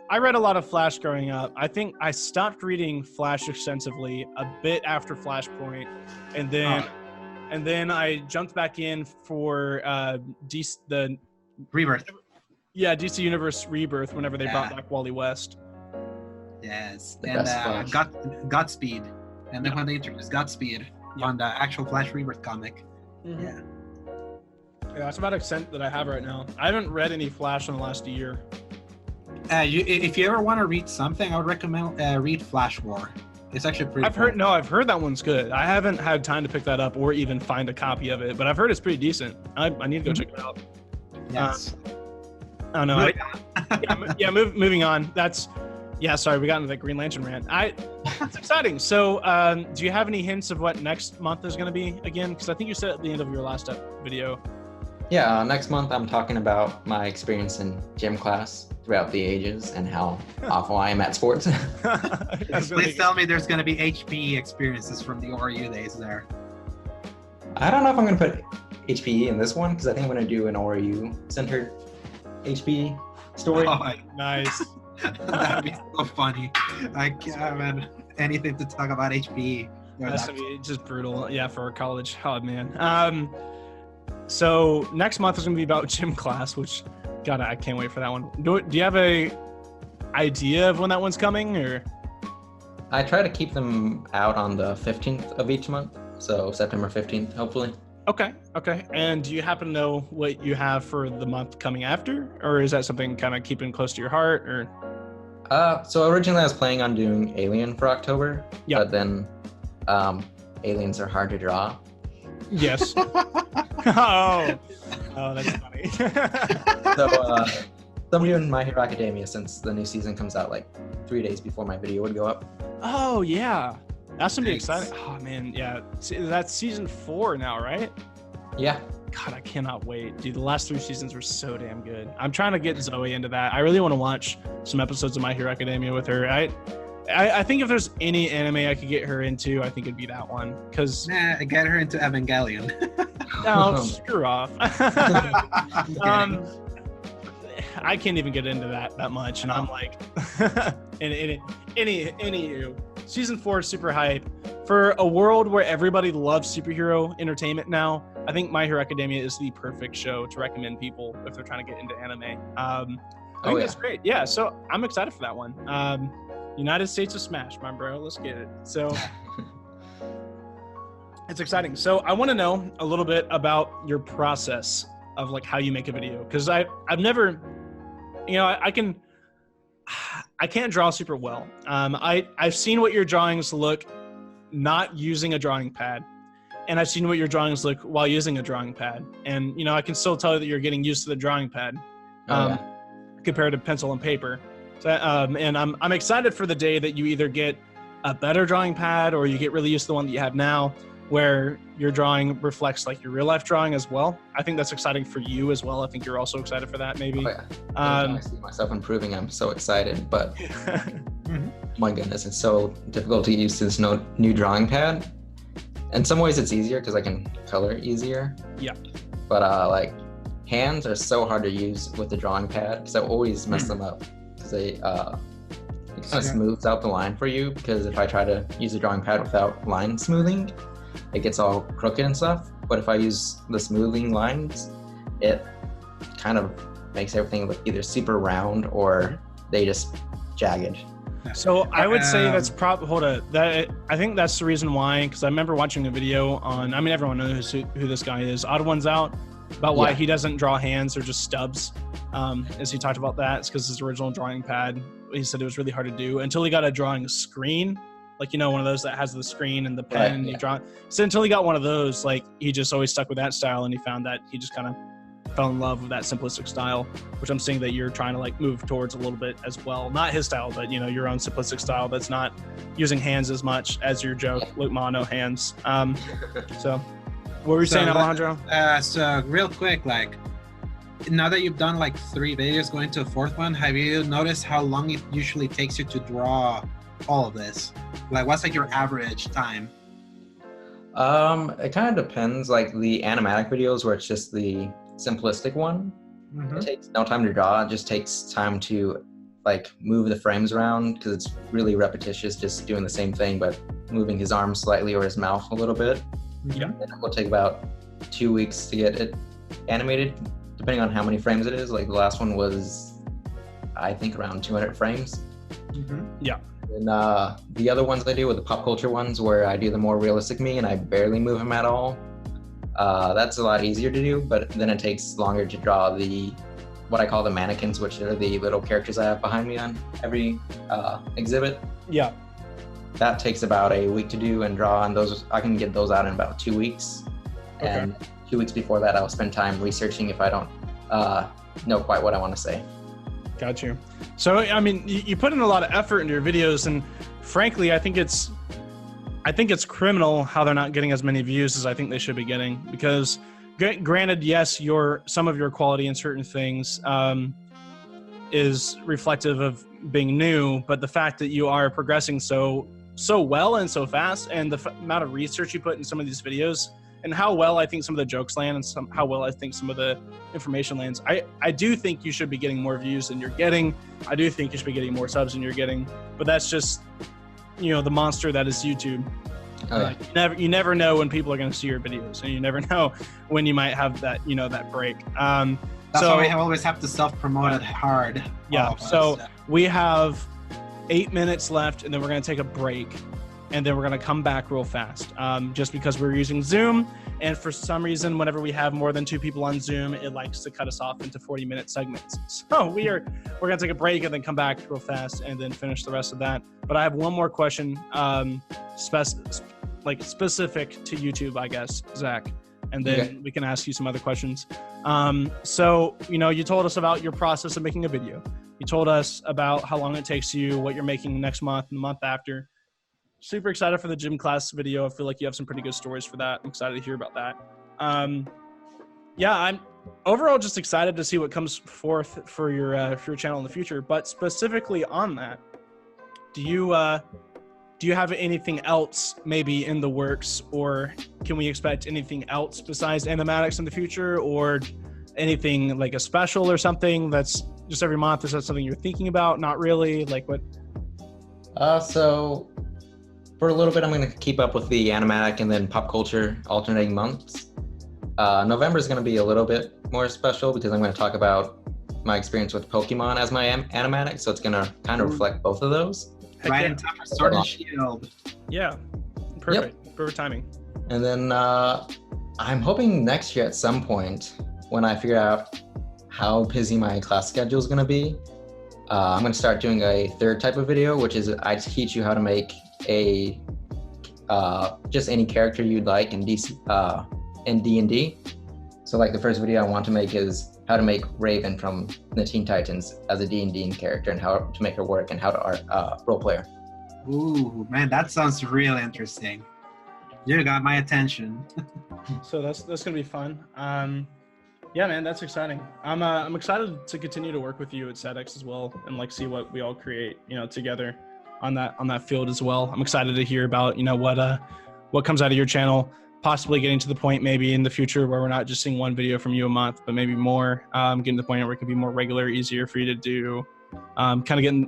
Speaker 1: I read a lot of Flash growing up. I think I stopped reading Flash extensively a bit after Flashpoint, and then I jumped back in for the
Speaker 2: Rebirth.
Speaker 1: Yeah, DC Universe Rebirth whenever they brought back Wally West.
Speaker 2: Yes,
Speaker 3: The
Speaker 2: and
Speaker 3: best
Speaker 2: Godspeed, and then when they introduced Godspeed on the actual Flash Rebirth comic.
Speaker 1: Mm-hmm.
Speaker 2: Yeah.
Speaker 1: Yeah, that's about the extent that I have right now. I haven't read any Flash in the last year.
Speaker 2: If you ever want to read something, I would recommend read Flash War. It's actually pretty.
Speaker 1: I've heard that one's good. I haven't had time to pick that up or even find a copy of it, but I've heard it's pretty decent. I need to go check it out.
Speaker 2: Yes.
Speaker 1: I don't know. Moving on. Sorry, we got into the Green Lantern rant. It's exciting. So, do you have any hints of what next month is going to be again? Because I think you said at the end of your last video.
Speaker 3: Yeah, next month I'm talking about my experience in gym class throughout the ages and how awful I am at sports.
Speaker 2: Please tell me there's going to be HPE experiences from the ORU days there.
Speaker 3: I don't know if I'm going to put HPE in this one because I think I'm going to do an ORU-centered HPE story.
Speaker 2: Oh,
Speaker 1: nice.
Speaker 2: That'd be so funny. I can't have anything to talk about HPE.
Speaker 1: That's gonna be just brutal. Yeah, for college. Oh man. So next month is gonna be about gym class, which, God, I can't wait for that one. Do you have a idea of when that one's coming, or?
Speaker 3: I try to keep them out on the 15th of each month, so September 15th, hopefully.
Speaker 1: Okay. And do you happen to know what you have for the month coming after, or is that something kind of keeping close to your heart, or?
Speaker 3: So originally I was planning on doing Alien for October,
Speaker 1: yeah.
Speaker 3: But then aliens are hard to draw.
Speaker 1: Yes. Oh, that's funny.
Speaker 3: So I'm doing My Hero Academia since the new season comes out like 3 days before my video would go up.
Speaker 1: Oh yeah, that's gonna be exciting. Oh man, yeah, that's season 4 now, right?
Speaker 3: Yeah.
Speaker 1: God, I cannot wait. Dude, the last 3 seasons were so damn good. I'm trying to get Zoe into that. I really want to watch some episodes of My Hero Academia with her. I think if there's any anime I could get her into, I think it'd be that one. Because
Speaker 2: Nah, get her into Evangelion.
Speaker 1: no, screw off.
Speaker 2: I'm kidding.
Speaker 1: I can't even get into that much, and I'm like, anywho, season 4 is super hype for a world where everybody loves superhero entertainment now. I think My Hero Academia is the perfect show to recommend people if they're trying to get into anime. I think that's great. Yeah, so I'm excited for that one. United States of Smash, my bro. Let's get it. So it's exciting. So I want to know a little bit about your process of like how you make a video, because I've never, I can't draw super well. I've seen what your drawings look not using a drawing pad, and I've seen what your drawings look while using a drawing pad, and I can still tell that you're getting used to the drawing pad compared to pencil and paper. So, and I'm excited for the day that you either get a better drawing pad or you get really used to the one that you have now, where your drawing reflects like your real life drawing as well. I think that's exciting for you as well. I think you're also excited for that, maybe.
Speaker 3: Oh, yeah. I see myself improving. I'm so excited, but my goodness, it's so difficult to get used to this new drawing pad. In some ways it's easier because I can color easier.
Speaker 1: Yeah.
Speaker 3: But like hands are so hard to use with the drawing pad because I always mess them up. It kind of smooths out the line for you, because if I try to use a drawing pad without line smoothing, it gets all crooked and stuff. But if I use the smoothing lines, it kind of makes everything look either super round or they just jagged.
Speaker 1: So I would say that's I think that's the reason why, because I remember watching a video on, everyone knows who this guy is, Odd Ones Out, about why he doesn't draw hands or just stubs. As he talked about that, it's because his original drawing pad, he said it was really hard to do until he got a drawing screen, like one of those that has the screen and the pen. You draw. So until he got one of those, like he just always stuck with that style, and he found that he just kind of fell in love with that simplistic style, which I'm seeing that you're trying to like move towards a little bit as well. Not his style, but your own simplistic style that's not using hands as much as your joke, Luke Ma, no hands. So what were you saying, Alejandro?
Speaker 2: So real quick, like, now that you've done like 3 videos, going to a 4th one, have you noticed how long it usually takes you to draw all of this? Like, what's like your average time?
Speaker 3: It kind of depends. Like the animatic videos where it's just the simplistic one, it takes no time to draw. It just takes time to like move the frames around, because it's really repetitious, just doing the same thing but moving his arms slightly or his mouth a little bit.
Speaker 1: Yeah.
Speaker 3: And it will take about 2 weeks to get it animated, depending on how many frames it is. Like the last one was, I think, around 200 frames.
Speaker 1: Yeah.
Speaker 3: And the other ones I do, with the pop culture ones, where I do the more realistic me and I barely move him at all, that's a lot easier to do, but then it takes longer to draw what I call the mannequins, which are the little characters I have behind me on every exhibit.
Speaker 1: Yeah.
Speaker 3: That takes about a week to do and draw, and those I can get those out in about 2 weeks.
Speaker 1: Okay.
Speaker 3: And 2 weeks before that, I'll spend time researching if I don't know quite what I want to say.
Speaker 1: Got you. So you put in a lot of effort into your videos, and frankly, I think it's criminal how they're not getting as many views as I think they should be getting. Because granted, yes, some of your quality in certain things is reflective of being new, but the fact that you are progressing so well and so fast, and the amount of research you put in some of these videos, and how well I think some of the jokes land, and how well I think some of the information lands, I do think you should be getting more views than you're getting. I do think you should be getting more subs than you're getting, but that's just the monster that is YouTube. You never know when people are going to see your videos, and you never know when you might have that that break.
Speaker 2: That's why we always have to self-promote it hard.
Speaker 1: Yeah. So we have 8 minutes left, and then we're going to take a break, and then we're going to come back real fast. Just because we're using Zoom, and for some reason, whenever we have more than 2 people on Zoom, it likes to cut us off into 40-minute segments. So we're going to take a break and then come back real fast and then finish the rest of that. But I have one more question, specific to YouTube, I guess, Zach, and then we can ask you some other questions. So you told us about your process of making a video. You told us about how long it takes you, what you're making next month and the month after. Super excited for the gym class video. I feel like you have some pretty good stories for that. I'm excited to hear about that. Yeah, I'm overall just excited to see what comes forth for your channel in the future. But specifically on that, do you have anything else maybe in the works, or can we expect anything else besides animatics in the future, or anything like a special or something that's just every month? Is that something you're thinking about? Not really. Like what?
Speaker 3: So for a little bit, I'm going to keep up with the animatic and then pop culture alternating months. November is going to be a little bit more special because I'm going to talk about my experience with Pokemon as my animatic. So it's going to kind of reflect both of those.
Speaker 1: Heck
Speaker 2: Right
Speaker 1: yeah.
Speaker 2: in time for Sword and Shield.
Speaker 1: Yeah. Perfect. Perfect timing.
Speaker 3: And then I'm hoping next year at some point when I figure out how busy my class schedule is going to be, I'm going to start doing a third type of video, which is I teach you how to make a just any character you'd like in D&D. So like the first video I want to make is how to make Raven from the Teen Titans as a D&D character and how to make her work and how to role play her.
Speaker 2: Ooh, man, that sounds really interesting. You got my attention.
Speaker 1: So that's gonna be fun. Yeah, man, that's exciting. I'm excited to continue to work with you at StatX as well, and like see what we all create, together on that field as well. I'm excited to hear about what comes out of your channel. Possibly getting to the point maybe in the future where we're not just seeing one video from you a month, but maybe more. Getting to the point where it could be more regular, easier for you to do. Kind of getting,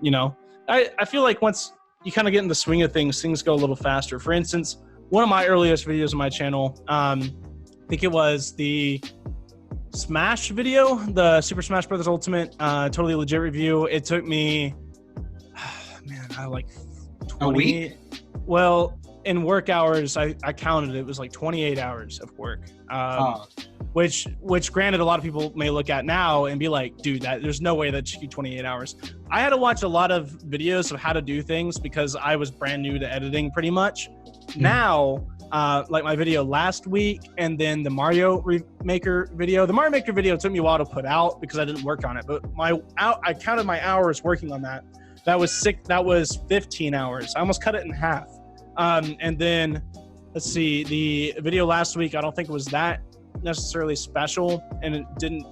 Speaker 1: I feel like once you kind of get in the swing of things go a little faster. For instance, one of my earliest videos on my channel, I think it was the Smash video, the Super Smash Bros. Ultimate, totally legit review. It took me, like 20,
Speaker 2: a week?
Speaker 1: Well, in work hours, I counted it was like 28 hours of work, which granted a lot of people may look at now and be like, dude, there's no way that should be 28 hours. I had to watch a lot of videos of how to do things because I was brand new to editing pretty much. Now, like my video last week and then the Mario Maker video. The Mario Maker video took me a while to put out because I didn't work on it, but I counted my hours working on that. That was 15 hours. I almost cut it in half. And then let's see, the video last week, I don't think it was that necessarily special, and it didn't,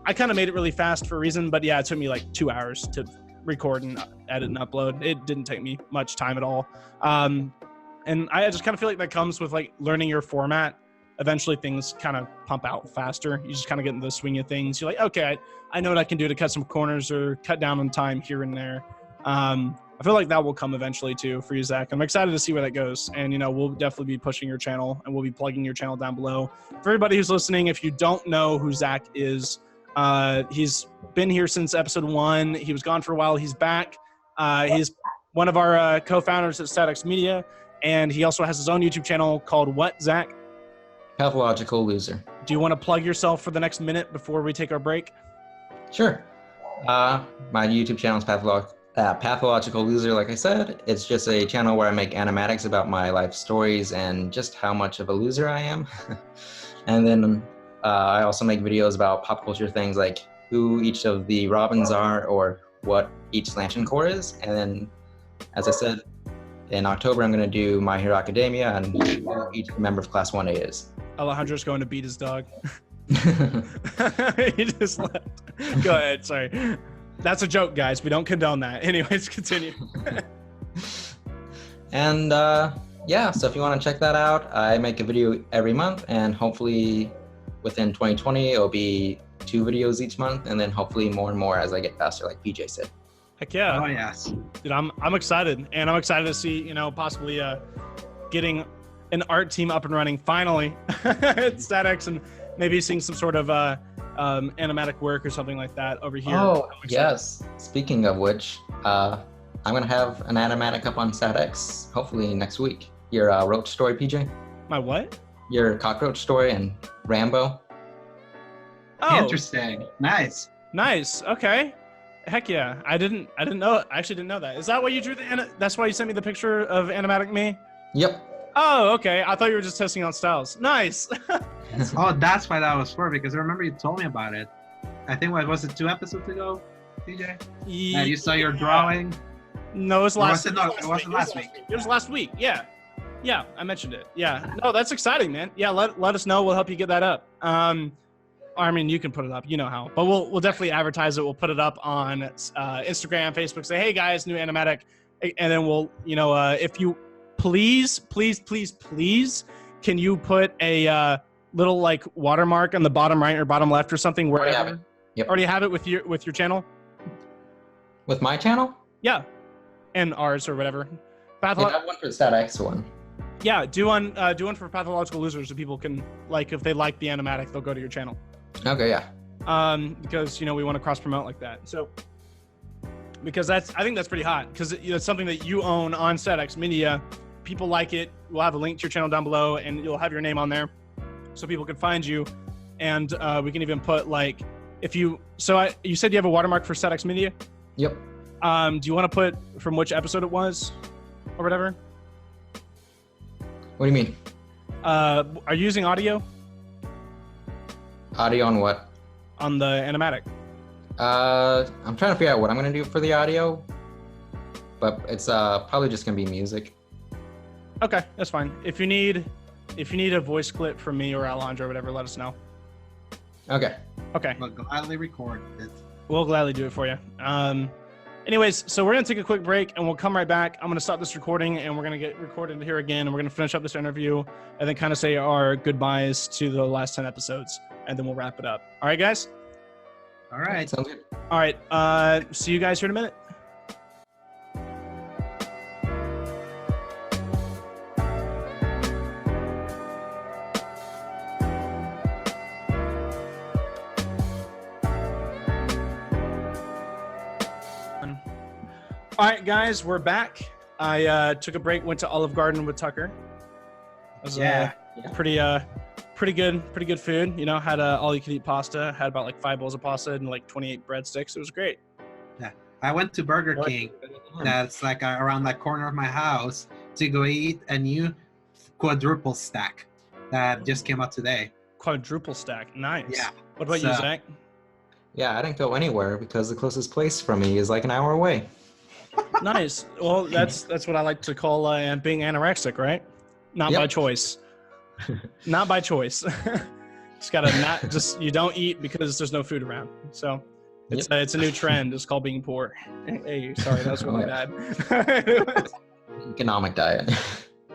Speaker 1: I kind of made it really fast for a reason, but yeah, it took me like 2 hours to record and edit and upload. It didn't take me much time at all. And I just kind of feel like that comes with like learning your format. Eventually things kind of pump out faster. You just kind of get into the swing of things. You're like, okay, I know what I can do to cut some corners or cut down on time here and there. I feel like that will come eventually too for you, Zach. I'm excited to see where that goes. And, we'll definitely be pushing your channel and we'll be plugging your channel down below. For everybody who's listening, if you don't know who Zach is, he's been here since episode 1. He was gone for a while. He's back. He's one of our co-founders at StatX Media. And he also has his own YouTube channel called what, Zach?
Speaker 3: Pathological Loser.
Speaker 1: Do you want to plug yourself for the next minute before we take our break?
Speaker 3: Sure. My YouTube channel is Pathological Loser, like I said. It's just a channel where I make animatics about my life stories and just how much of a loser I am. And then I also make videos about pop culture things like who each of the Robins are or what each Slantion Corps is. And then, as I said, in October, I'm going to do My Hero Academia and who each member of Class 1A is.
Speaker 1: Alejandro's going to beat his dog. He just left. Go ahead, sorry. That's a joke, guys. We don't condone that. Anyways, continue.
Speaker 3: And yeah, so if you want to check that out, I make a video every month, and hopefully within 2020, it'll be 2 videos each month, and then hopefully more and more as I get faster, like PJ said.
Speaker 1: Heck yeah.
Speaker 2: Oh, yes.
Speaker 1: Dude, I'm excited, and I'm excited to see, possibly getting an art team up and running finally at StatX, and maybe seeing some sort of animatic work or something like that over here.
Speaker 3: Oh, yes. Speaking of which, I'm going to have an animatic up on StatX hopefully next week. Your Roach story, PJ?
Speaker 1: My what?
Speaker 3: Your cockroach story and Rambo.
Speaker 1: Oh,
Speaker 2: Interesting. Nice.
Speaker 1: nice. Okay. Heck yeah. I didn't know. I actually didn't know that. Is that why you drew that's why you sent me the picture of animatic me?
Speaker 3: Yep.
Speaker 1: Oh, okay. I thought you were just testing out styles. Nice.
Speaker 2: Oh, that's why that was for, because I remember you told me about it. I think, what was it, 2 episodes ago, DJ? Yeah, you saw your drawing.
Speaker 1: No, it was
Speaker 2: Or
Speaker 1: last.
Speaker 2: was it not? It wasn't last week.
Speaker 1: It was last week. Yeah, I mentioned it. Yeah. No, that's exciting, man. Yeah, let us know. We'll help you get that up. I mean, you can put it up, you know how, but we'll definitely advertise it. We'll put it up on Instagram, Facebook, say, hey guys, new animatic. And then we'll, if you please, can you put a little like watermark on the bottom right or bottom left or something wherever?
Speaker 3: Already have it. Yep.
Speaker 1: Already have it with your channel?
Speaker 3: With my channel?
Speaker 1: Yeah. And ours or whatever.
Speaker 3: Yeah, that one for the StatX one.
Speaker 1: Yeah, do one for Pathological Losers so people can, like, if they like the animatic, they'll go to your channel.
Speaker 3: Okay, yeah.
Speaker 1: Because we want to cross promote like that. So because I think that's pretty hot because it's something that you own on StatX Media. People like it. We'll have a link to your channel down below, and you'll have your name on there, so people can find you. And we can even put like you said you have a watermark for StatX Media.
Speaker 3: Yep.
Speaker 1: Do you want to put from which episode it was, or whatever?
Speaker 3: What do you mean?
Speaker 1: Are you using audio?
Speaker 3: Audio on what?
Speaker 1: On the animatic.
Speaker 3: I'm trying to figure out what I'm gonna do for the audio, but it's probably just gonna be music.
Speaker 1: Okay, that's fine. If you need a voice clip from me or Alejandro or whatever, let us know.
Speaker 3: Okay.
Speaker 1: Okay.
Speaker 2: We'll gladly record it.
Speaker 1: We'll gladly do it for you. Anyways, so we're going to take a quick break and we'll come right back. I'm going to stop this recording and we're going to get recorded here again. And we're going to finish up this interview and then kind of say our goodbyes to the last 10 episodes. And then we'll wrap it up. All right, guys?
Speaker 2: All right.
Speaker 3: Sounds good.
Speaker 1: All right. See you guys here in a minute. All right, guys, we're back. I took a break, went to Olive Garden with Tucker. It was pretty good food. Had all you could eat pasta. Had about like 5 bowls of pasta and like 28 breadsticks. It was great.
Speaker 2: Yeah, I went to Burger King. That's like around that corner of my house to go eat a new quadruple stack that just came out today.
Speaker 1: Quadruple stack, nice.
Speaker 2: Yeah.
Speaker 1: What about you, Zach?
Speaker 3: Yeah, I didn't go anywhere because the closest place from me is like an hour away.
Speaker 1: Nice. Well, that's what I like to call being anorexic, right? Not by choice. Not by choice. You don't eat because there's no food around. So it's a new trend. It's called being poor. Hey, sorry, that was really bad.
Speaker 3: Economic diet.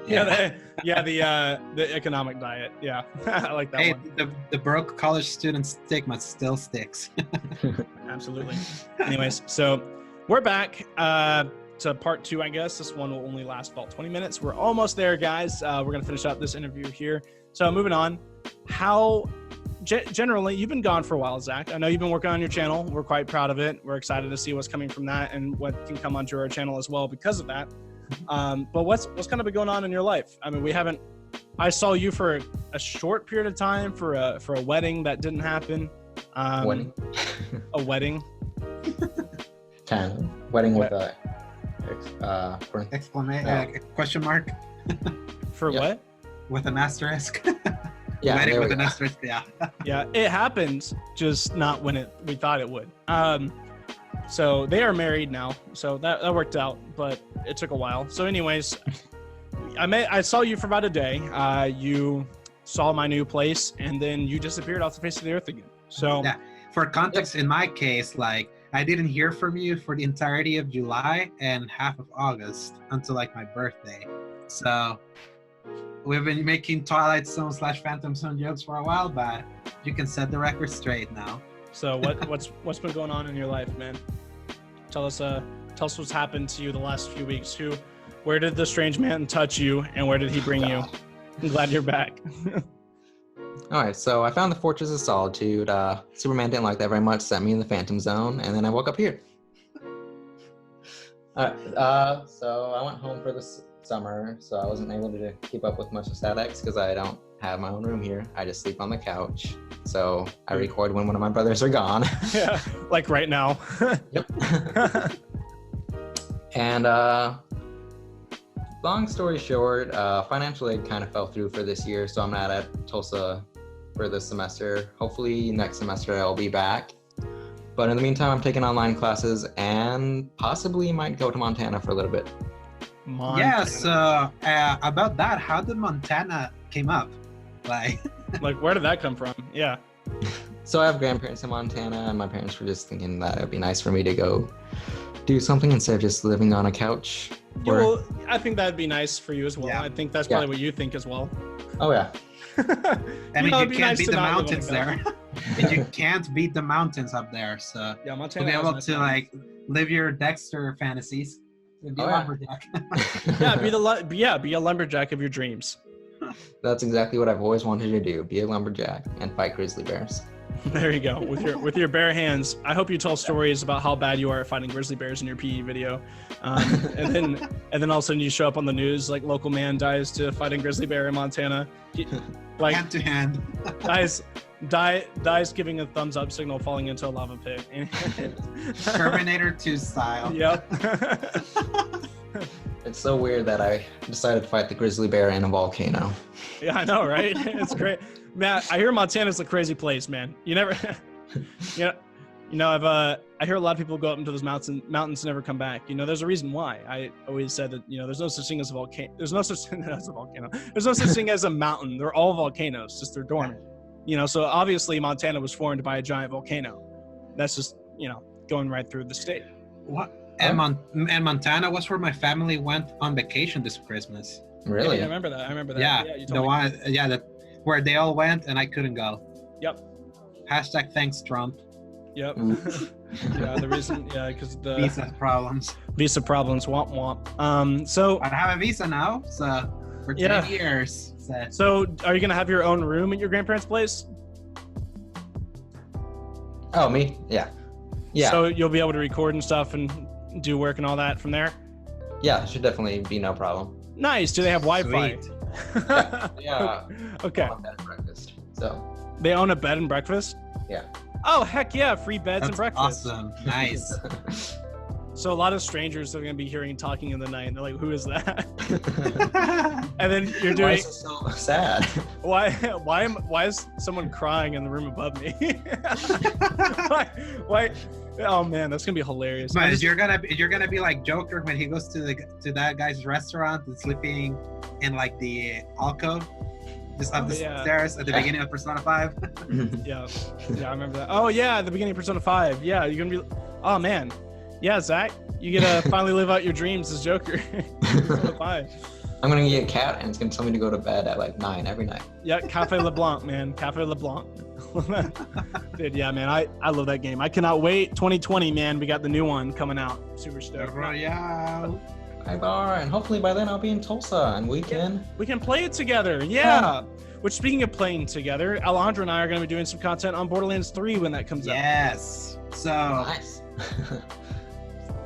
Speaker 1: The economic diet. Yeah, I like that one.
Speaker 2: The broke college student stigma still sticks.
Speaker 1: Absolutely. Anyways, so we're back to part 2, I guess. This one will only last about 20 minutes. We're almost there, guys. We're going to finish up this interview here. So moving on, generally, you've been gone for a while, Zach. I know you've been working on your channel. We're quite proud of it. We're excited to see what's coming from that and what can come onto our channel as well because of that. But what's kind of been going on in your life? I mean, I saw you for a short period of time for a wedding that didn't happen.
Speaker 3: Wedding?
Speaker 1: A wedding.
Speaker 3: Kind of. Wedding with a
Speaker 2: question mark.
Speaker 1: For what?
Speaker 2: With an asterisk.
Speaker 3: Yeah,
Speaker 2: wedding with an asterisk. Yeah.
Speaker 1: Yeah, it happened, just not when we thought it would. So they are married now, so that worked out, but it took a while. So anyways, I saw you for about a day. You saw my new place, and then you disappeared off the face of the earth again. So
Speaker 2: yeah, for context, in my case, like I didn't hear from you for the entirety of July and half of August until like my birthday. So we've been making Twilight Zone / Phantom Zone jokes for a while, but you can set the record straight now.
Speaker 1: So what's been going on in your life, man? Tell us what's happened to you the last few weeks. Where did the strange man touch you, and where did he bring you? I'm glad you're back.
Speaker 3: All right, so I found the Fortress of Solitude. Superman didn't like that very much, sent me in the Phantom Zone, and then I woke up here. So I went home for the summer, so I wasn't able to keep up with much of StatX because I don't have my own room here. I just sleep on the couch. So I record when one of my brothers are gone.
Speaker 1: Yeah, like right now.
Speaker 3: Yep. And long story short, financial aid kind of fell through for this year, so I'm not at Tulsa for this semester. Hopefully next semester I'll be back. But in the meantime, I'm taking online classes and possibly might go to Montana for a little bit.
Speaker 2: Yeah, so about that, how did Montana came up? Like
Speaker 1: where did that come from? Yeah.
Speaker 3: So I have grandparents in Montana, and my parents were just thinking that it'd be nice for me to go do something instead of just living on a couch.
Speaker 1: Yeah, well, I think that'd be nice for you as well.
Speaker 2: Yeah.
Speaker 1: I think that's probably what you think as well.
Speaker 3: Oh yeah.
Speaker 2: I mean,
Speaker 1: it'd
Speaker 2: you
Speaker 1: be
Speaker 2: can't
Speaker 1: nice
Speaker 2: beat
Speaker 1: to
Speaker 2: the
Speaker 1: not live on a
Speaker 2: mountains
Speaker 1: couch.
Speaker 2: there. And you can't beat the mountains up there. So
Speaker 1: Yeah,
Speaker 2: to
Speaker 1: Montana.
Speaker 2: be
Speaker 1: has
Speaker 2: able
Speaker 1: nice
Speaker 2: to
Speaker 1: mountains.
Speaker 2: like live your Dexter fantasies. And be
Speaker 3: Oh,
Speaker 2: a
Speaker 3: yeah.
Speaker 2: lumberjack.
Speaker 1: Be a lumberjack of your dreams.
Speaker 3: That's exactly what I've always wanted to do: be a lumberjack and fight grizzly bears.
Speaker 1: There you go. With your bare hands. I hope you tell stories about how bad you are at fighting grizzly bears in your PE video, and then all of a sudden you show up on the news like local man dies to fighting grizzly bear in Montana, like
Speaker 2: Hand to hand.
Speaker 1: dies giving a thumbs up signal falling into a lava pit.
Speaker 2: Terminator 2 style.
Speaker 1: Yep.
Speaker 3: It's so weird that I decided to fight the grizzly bear in a volcano.
Speaker 1: Yeah, I know, right? It's great. Man, I hear Montana's a crazy place, man. You never, I hear a lot of people go up into those mountains and never come back. There's a reason why. I always said that, there's no such thing as a volcano. There's no such thing as a volcano. There's no such thing as a mountain. They're all volcanoes, just they're dormant. So obviously Montana was formed by a giant volcano. That's just, going right through the state.
Speaker 2: What? And Montana was where my family went on vacation this Christmas.
Speaker 3: Really?
Speaker 1: Yeah, I remember that.
Speaker 2: Yeah,
Speaker 1: you
Speaker 2: the
Speaker 1: told me.
Speaker 2: one. Yeah, where they all went and I couldn't go.
Speaker 1: Yep.
Speaker 2: Hashtag thanks Trump.
Speaker 1: Yep.
Speaker 3: Oof.
Speaker 1: Yeah, the reason, because the
Speaker 2: Visa problems.
Speaker 1: visa problems, womp womp. So
Speaker 2: I have a visa now, so for 10
Speaker 1: Yeah.
Speaker 2: years.
Speaker 1: So are you gonna have your own room at your grandparents' place?
Speaker 3: Oh, me? Yeah. Yeah.
Speaker 1: So you'll be able to record and stuff and do work and all that from there?
Speaker 3: Yeah, should definitely be no problem.
Speaker 1: Nice. Do they have Wi-Fi?
Speaker 2: Sweet.
Speaker 3: Yeah.
Speaker 1: Okay.
Speaker 3: I want that at breakfast. So.
Speaker 1: They own a bed and breakfast?
Speaker 3: Yeah.
Speaker 1: Oh, heck yeah. Free beds and
Speaker 2: That's
Speaker 1: breakfast.
Speaker 2: awesome. Nice.
Speaker 1: So a lot of strangers are going to be hearing talking in the night. They're like, who is that? And then you're
Speaker 3: Why
Speaker 1: doing,
Speaker 3: is it so sad?
Speaker 1: why is someone crying in the room above me? why? Oh man, that's going to be hilarious.
Speaker 2: But you're gonna be like Joker when he goes to that guy's restaurant and sleeping in like the alcove, just up the stairs at the beginning of Persona 5.
Speaker 1: Yeah, I remember that. Oh yeah, at the beginning of Persona 5. Yeah, you're gonna be. Oh man, yeah, Zach, you get to finally live out your dreams as Joker. Persona 5.
Speaker 3: I'm gonna get a cat and it's gonna tell me to go to bed at like 9 every night.
Speaker 1: Yeah, Cafe LeBlanc, man, Cafe LeBlanc. Dude, yeah, man, I love that game. I cannot wait. 2020, man, we got the new one coming out. Super stoked.
Speaker 2: Royale.
Speaker 3: Ibar, and hopefully by then I'll be in Tulsa and we can.
Speaker 1: We can play it together. Yeah. Which, speaking of playing together, Alejandro and I are going to be doing some content on Borderlands 3 when that comes out.
Speaker 2: Yes. So
Speaker 3: Nice.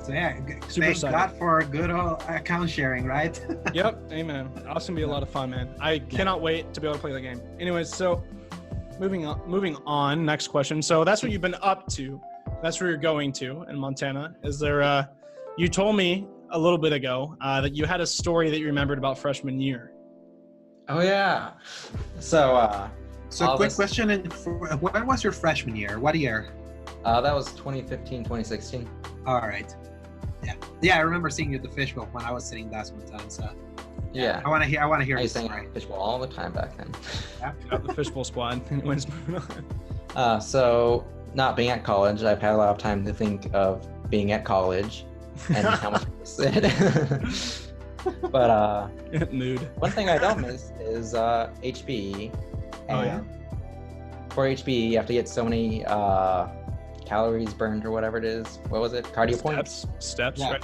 Speaker 2: yeah,
Speaker 1: Super
Speaker 2: thank
Speaker 1: excited.
Speaker 2: God for good old account sharing, right?
Speaker 1: Yep. Amen. That's going to be a lot of fun, man. I cannot wait to be able to play the game. Anyways, so moving on. Next question. So that's what you've been up to. That's where you're going to in Montana. Is there? You told me a little bit ago that you had a story that you remembered about freshman year.
Speaker 3: Oh yeah. So
Speaker 2: So quick question: when was your freshman year? What year?
Speaker 3: that was 2015, 2016.
Speaker 2: All right. Yeah. I remember seeing you at the fishbowl when I was sitting last one time. So
Speaker 3: Yeah.
Speaker 2: I want to hear.
Speaker 3: I
Speaker 2: this
Speaker 3: used to hang
Speaker 2: story.
Speaker 3: out with fishbowl all the time back then.
Speaker 1: Got the fishbowl squad. Anyways, moving on.
Speaker 3: So not being at college, I've had a lot of time to think of being at college and how much I miss it. But
Speaker 1: Mood.
Speaker 3: one thing I don't miss is HBE.
Speaker 1: Oh, yeah?
Speaker 3: For HBE, you have to get so many calories burned or whatever it is. What was it? Cardio points?
Speaker 1: Steps,
Speaker 2: Yeah.
Speaker 1: right?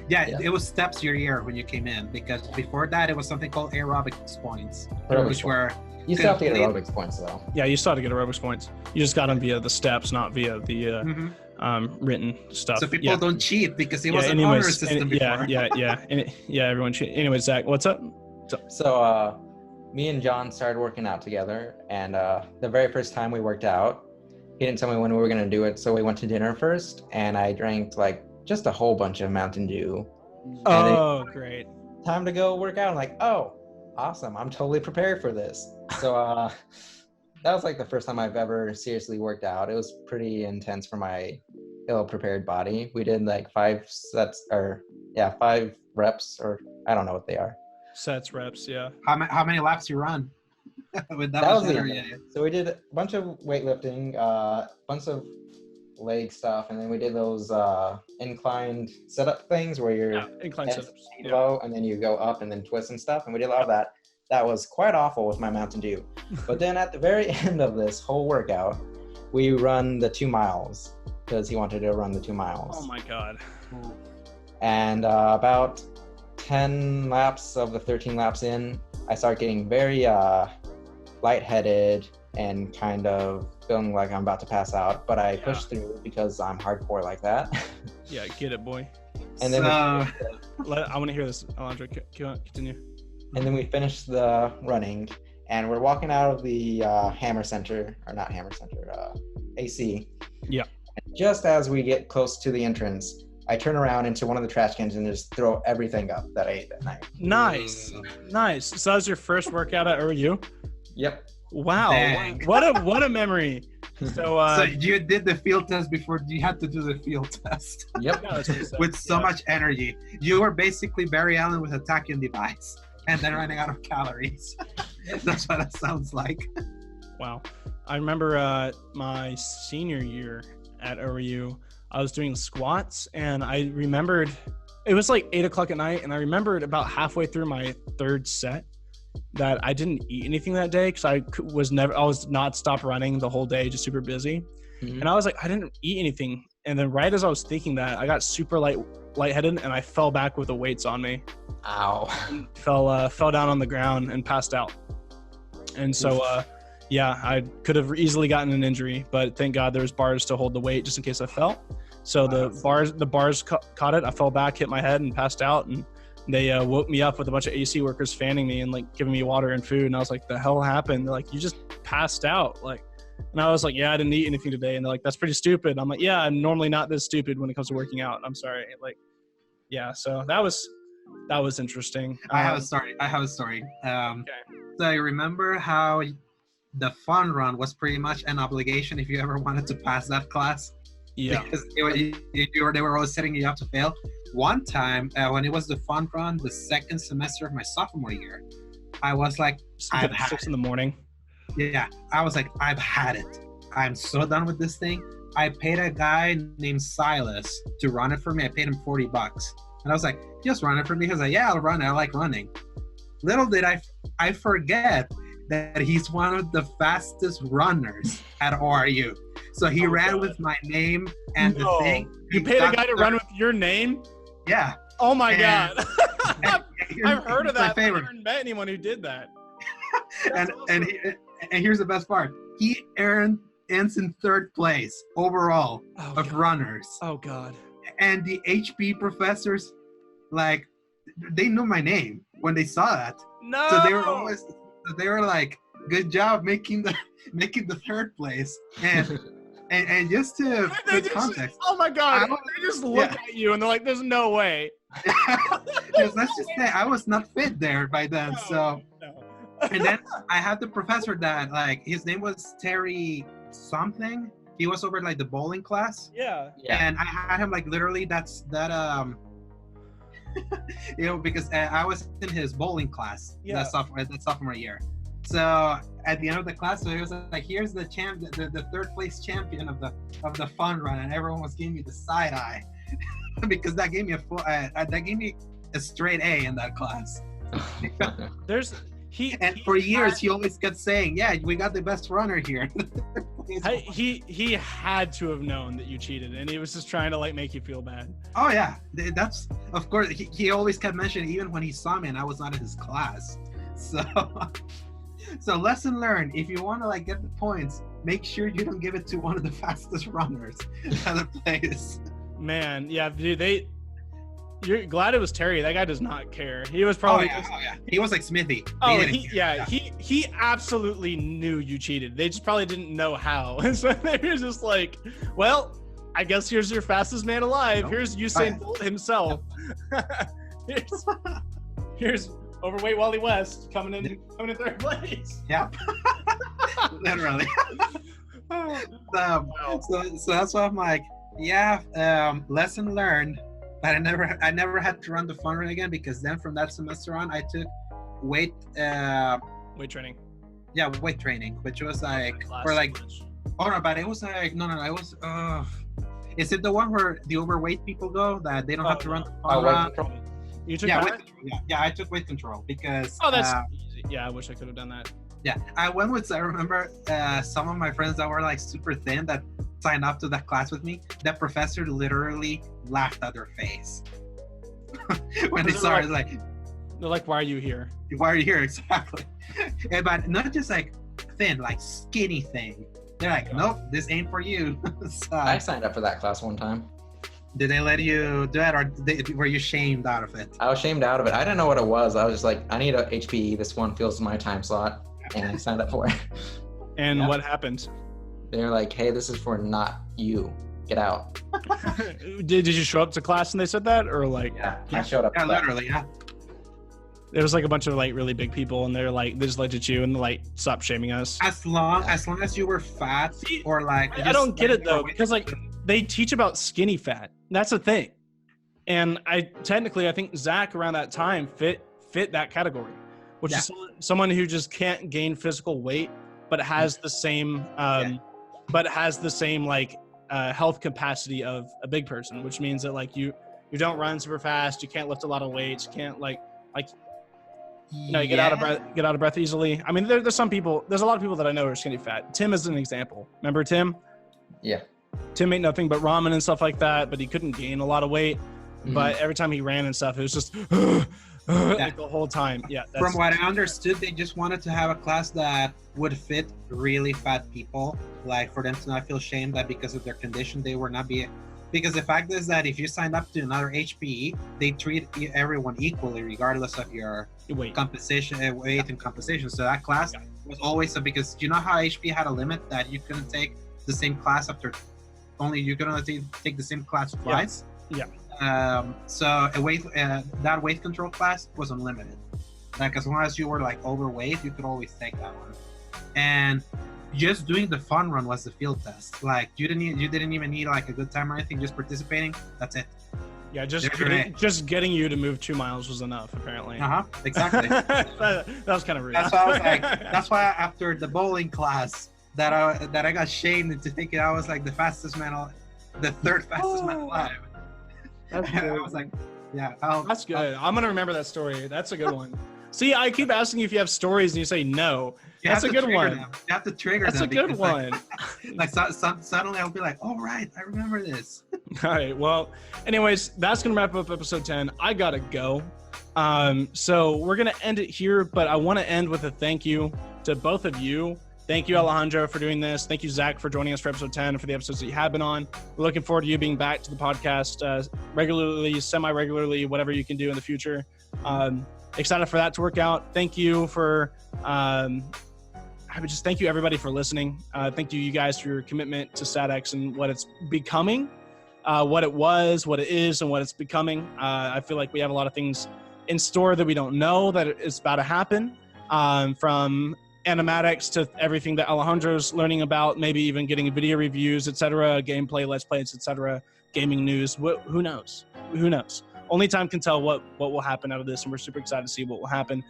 Speaker 2: Yeah, it was steps your year when you came in, because before that it was something called aerobics points,
Speaker 3: Aerobics
Speaker 2: which were
Speaker 3: You still have to get
Speaker 2: complete-
Speaker 3: aerobics points though.
Speaker 1: Yeah, you still had to get aerobics points. You just got them via the steps, not via the written stuff.
Speaker 2: so people don't cheat because it was an
Speaker 1: anyways,
Speaker 2: honor system before.
Speaker 1: Everyone. Anyways, Zach, what's up?
Speaker 3: So me and John started working out together, and the very first time we worked out, he didn't tell me when we were gonna do it, so we went to dinner first, and I drank like just a whole bunch of Mountain Dew.
Speaker 1: Oh, great.
Speaker 3: Time to go work out. I'm like, oh, awesome! I'm totally prepared for this. So that was like the first time I've ever seriously worked out. It was pretty intense for my ill-prepared body. We did like 5 reps, or I don't know what they are.
Speaker 1: Sets, reps, yeah.
Speaker 2: How many laps you run? With
Speaker 3: That
Speaker 2: that
Speaker 3: was
Speaker 2: much
Speaker 3: the
Speaker 2: energy.
Speaker 3: end of it. So we did a bunch of weightlifting, bunch of leg stuff, and then we did those inclined setup things where you're
Speaker 1: Yeah, incline
Speaker 3: head
Speaker 1: setups. Yeah.
Speaker 3: low and then you go up and then twist and stuff, and we did a lot of that. That was quite awful with my Mountain Dew. But then at the very end of this whole workout, we run the 2 miles because he wanted to run the 2 miles.
Speaker 1: Oh my God.
Speaker 3: And about 10 laps of the 13 laps in, I start getting very lightheaded and kind of feeling like I'm about to pass out, but I push through because I'm hardcore like that.
Speaker 1: Yeah, get it, boy.
Speaker 3: And then
Speaker 2: So,
Speaker 1: I want to hear this, Alondra. Continue.
Speaker 3: and then we finished the running, and we're walking out of the Hammer Center, or not Hammer Center, AC.
Speaker 1: Yeah.
Speaker 3: And just as we get close to the entrance, I turn around into one of the trash cans and just throw everything up that I ate that night.
Speaker 1: Nice. So that was your first workout at OU?
Speaker 3: Yep.
Speaker 1: Wow.
Speaker 2: Dang.
Speaker 1: What a memory. So
Speaker 2: so you did the field test before you had to do the field test
Speaker 3: Yep.
Speaker 1: yeah, that's what he said.
Speaker 2: with so much energy. You were basically Barry Allen with a tacking device and then running out of calories. That's what that sounds like.
Speaker 1: Wow. I remember my senior year at OU, I was doing squats, and I remembered it was like 8 o'clock at night, and I remembered about halfway through my third set that I didn't eat anything that day because I was not stop running the whole day, just super busy.
Speaker 3: Mhm.
Speaker 1: And I was like, I didn't eat anything. And then right as I was thinking that, I got super lightheaded, and I fell back with the weights on me.
Speaker 3: Ow.
Speaker 1: And fell down on the ground and passed out. And so yeah, I could have easily gotten an injury, but thank God there was bars to hold the weight just in case I fell. So the bars caught it. I fell back, hit my head, and passed out. And they woke me up with a bunch of AC workers fanning me and like giving me water and food. And I was like, "The hell happened?" They're like, "You just passed out." Like, and I was like, "Yeah, I didn't eat anything today." And they're like, "That's pretty stupid." I'm like, "Yeah, I'm normally not this stupid when it comes to working out. I'm sorry." Like, yeah. So that was interesting.
Speaker 2: I have a story. So I remember how the fun run was pretty much an obligation if you ever wanted to pass that class.
Speaker 1: Yeah.
Speaker 2: Because they were always setting you up to fail. One time, when it was the fun run, the second semester of my sophomore year, I was like,
Speaker 1: At 6 in the morning.
Speaker 2: yeah, I was like, I've had it. I'm so done with this thing. I paid a guy named Silas to run it for me. I paid him $40. And I was like, just run it for me. He was like, yeah, I'll run it. I like running. Little did I forget that he's one of the fastest runners at ORU. So he ran with my name and the thing.
Speaker 1: You paid a guy to run with your name?
Speaker 2: Yeah.
Speaker 1: Oh my
Speaker 2: And-
Speaker 1: God.
Speaker 2: and
Speaker 1: I've heard of that, but I
Speaker 2: favorite.
Speaker 1: haven't met anyone who did that.
Speaker 2: and here's the best part. He ends in third place overall of runners.
Speaker 1: Oh God.
Speaker 2: And the HP professors, like, they knew my name when they saw that.
Speaker 1: No.
Speaker 2: So they were like, good job making the third place. And just to put context,
Speaker 1: oh my God.
Speaker 2: I-
Speaker 1: They just look at you and they're like, there's no way.
Speaker 2: let's just say I was not fit there by then. So
Speaker 1: No.
Speaker 2: and then I had the professor that, like, his name was Terry something. He was over like the bowling class.
Speaker 1: Yeah.
Speaker 3: Yeah.
Speaker 2: And I had him like literally because I was in his bowling class that sophomore year. So at the end of the class, so he was like, "Here's the the third place champion of the fun run," and everyone was giving me the side eye because that gave me a straight A in that class.
Speaker 1: There's
Speaker 2: For years, he always kept saying, "Yeah, we got the best runner here."
Speaker 1: he had to have known that you cheated, and he was just trying to like make you feel bad.
Speaker 2: Oh yeah, that's of course. He always kept mentioning, even when he saw me and I was not in his class. So lesson learned: if you want to like get the points, make sure you don't give it to one of the fastest runners at the place.
Speaker 1: Man, yeah, dude, you're glad it was Terry. That guy does not care. He was probably
Speaker 2: He was like Smithy.
Speaker 1: He absolutely knew you cheated. They just probably didn't know how. And so they were just like, well, I guess here's your fastest man alive.
Speaker 2: Nope.
Speaker 1: Here's Usain Bolt himself. here's overweight Wally West coming in third place.
Speaker 2: Yeah. Literally. So that's why I'm like, lesson learned. But I never had to run the fun run again, because then from that semester on, I took weight
Speaker 1: training.
Speaker 2: weight training, which was like
Speaker 1: Class
Speaker 2: for like
Speaker 1: switch.
Speaker 2: oh no, but it was like no, it was is it the one where the overweight people go that they don't have to run the fun
Speaker 3: weight
Speaker 2: run?
Speaker 3: control.
Speaker 1: You took
Speaker 2: Yeah,
Speaker 1: that?
Speaker 2: weight control. Yeah, I took weight control because
Speaker 1: Oh, that's easy. Yeah, I wish I could have done that.
Speaker 2: yeah, I went with. I remember some of my friends that were like super thin that signed up to that class with me. That professor literally laughed at their face when they
Speaker 1: Was it
Speaker 2: saw it. Like,
Speaker 1: They're like, why are you here?
Speaker 2: why are you here exactly? But not just like thin, like skinny thing. They're like, nope, this ain't for you. So,
Speaker 3: I signed up for that class one time.
Speaker 2: did they let you do it, or were you shamed out of it?
Speaker 3: I was shamed out of it. I didn't know what it was. I was just like, I need a HPE. This one fills my time slot, and I signed up for it.
Speaker 1: And
Speaker 3: Yeah.
Speaker 1: what happened?
Speaker 3: They're like, hey, this is for not you. Get out.
Speaker 1: Did you show up to class and they said that, or like
Speaker 3: Yeah, I showed up.
Speaker 2: Yeah,
Speaker 3: to that.
Speaker 2: literally, yeah.
Speaker 1: there was like a bunch of like really big people and they're like they just looked at you and like stop shaming us?
Speaker 2: As long as you were fat
Speaker 1: See,
Speaker 2: or like,
Speaker 1: I don't get it though,
Speaker 2: overweight.
Speaker 1: because like they teach about skinny fat. That's a thing, and I think Zach around that time fit that category, which
Speaker 2: Yeah.
Speaker 1: is someone who just can't gain physical weight, but has the same like health capacity of a big person, which means that like you don't run super fast, you can't lift a lot of weights, you can't like you get out of breath easily. I mean, there's some people, there's a lot of people that I know are skinny fat. Tim is an example. Remember Tim?
Speaker 3: Yeah.
Speaker 1: Tim ate nothing but ramen and stuff like that, but he couldn't gain a lot of weight.
Speaker 3: Mhm.
Speaker 1: But every time he ran and stuff, it was just like the whole time. Yeah.
Speaker 2: From what I understood, they just wanted to have a class that would fit really fat people, like for them to not feel shamed that because of their condition they were not be. Because the fact is that if you signed up to another HPE, they treat everyone equally regardless of your
Speaker 1: Wait.
Speaker 2: composition, weight and composition. So that class was always because you know how HP had a limit that you couldn't take the same class after only you could only take the same class twice.
Speaker 1: Yeah.
Speaker 2: So that weight control class was unlimited. Like as long as you were like overweight, you could always take that one. And just doing the fun run was the field test. Like you didn't even need like a good time or anything. Just participating. That's it.
Speaker 1: Yeah, just
Speaker 2: There's
Speaker 1: getting you to move 2 miles was enough, apparently.
Speaker 2: Exactly.
Speaker 1: that was kind of rude.
Speaker 2: That's why I was like. That's why after the bowling class that I got shamed into thinking I was like the fastest man, the third fastest man alive.
Speaker 1: That's
Speaker 2: I
Speaker 1: good.
Speaker 2: was like, yeah.
Speaker 1: That's good. I'm gonna remember that story. That's a good one. See, I keep asking you if you have stories, and you say no.
Speaker 2: You
Speaker 1: That's
Speaker 2: have
Speaker 1: a
Speaker 2: to
Speaker 1: good
Speaker 2: trigger
Speaker 1: one.
Speaker 2: them. You have to trigger
Speaker 1: That's
Speaker 2: them.
Speaker 1: a good
Speaker 2: because,
Speaker 1: one.
Speaker 2: Suddenly I'll be like, oh right, I remember this.
Speaker 1: All right. Well, anyways, that's gonna wrap up episode 10. I gotta go. So we're gonna end it here, but I want to end with a thank you to both of you. Thank you, Alejandro, for doing this. Thank you, Zach, for joining us for episode 10 and for the episodes that you have been on. We're looking forward to you being back to the podcast regularly, semi-regularly, whatever you can do in the future. Excited for that to work out. Thank you for, I would just thank you everybody for listening. Thank you guys for your commitment to StatX and what it's becoming, what it was, what it is, and what it's becoming. I feel like we have a lot of things in store that we don't know that is about to happen, from animatics to everything that Alejandro's learning about, maybe even getting video reviews, etc., gameplay, let's plays, etc., gaming news. Who knows? Who knows? Only time can tell what will happen out of this, and we're super excited to see what will happen.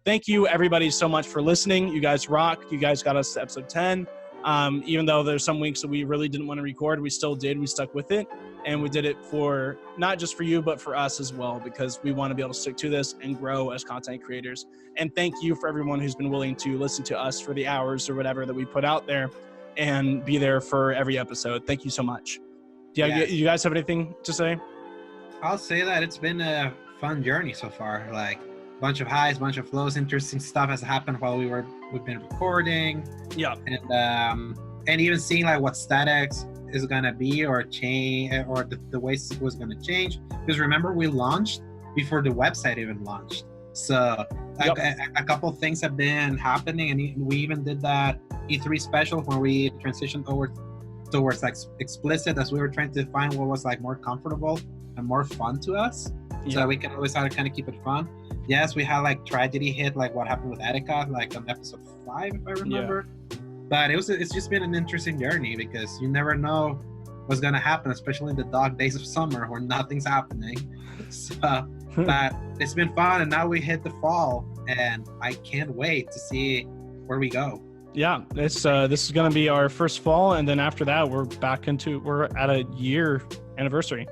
Speaker 1: Thank you, everybody, so much for listening. You guys rock. You guys got us to episode 10. Even though there's some weeks that we really didn't want to record, we still did. We stuck with it, and we did it for not just for you, but for us as well, because we want to be able to stick to this and grow as content creators. And thank you for everyone who's been willing to listen to us for the hours or whatever that we put out there and be there for every episode. Thank you so much. You guys have anything to say?
Speaker 2: I'll say that it's been a fun journey so far. Like a bunch of highs, bunch of lows, interesting stuff has happened while we've been recording.
Speaker 1: Yeah.
Speaker 2: And even seeing like what StatX is gonna be or change or the way it was gonna change. Because remember we launched before the website even launched. So a couple things have been happening, and we even did that E3 special where we transitioned towards like explicit, as we were trying to find what was like more comfortable and more fun to us, so we can always kind of keep it fun. Yes, we had like tragedy hit, like what happened with Etika, like on episode 5, if I remember. But it's just been an interesting journey because you never know what's gonna happen, especially in the dog days of summer where nothing's happening. So, but it's been fun, and now we hit the fall, and I can't wait to see where we go.
Speaker 1: Yeah, this is going to be our first fall, and then after that, we're at a year anniversary.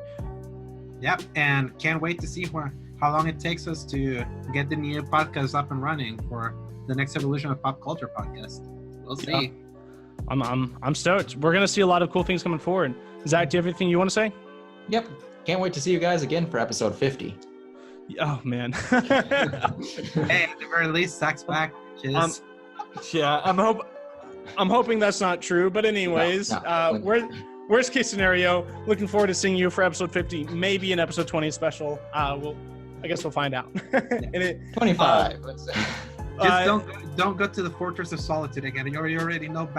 Speaker 2: Yep, and can't wait to see how long it takes us to get the new podcast up and running for the next evolution of Pop Culture Podcast. We'll see.
Speaker 1: Yeah. I'm stoked. We're going to see a lot of cool things coming forward. Zach, do you have anything you want to say?
Speaker 3: Yep. Can't wait to see you guys again for episode 50.
Speaker 1: Oh man.
Speaker 2: Hey, at the very least, Zach's back. Cheers.
Speaker 1: Yeah, I'm hoping that's not true, but anyways,
Speaker 3: No.
Speaker 1: worst case scenario, looking forward to seeing you for episode 50, maybe an episode 20 special. I guess we'll find out.
Speaker 3: 25.
Speaker 2: Just don't go to the Fortress of Solitude again. You already know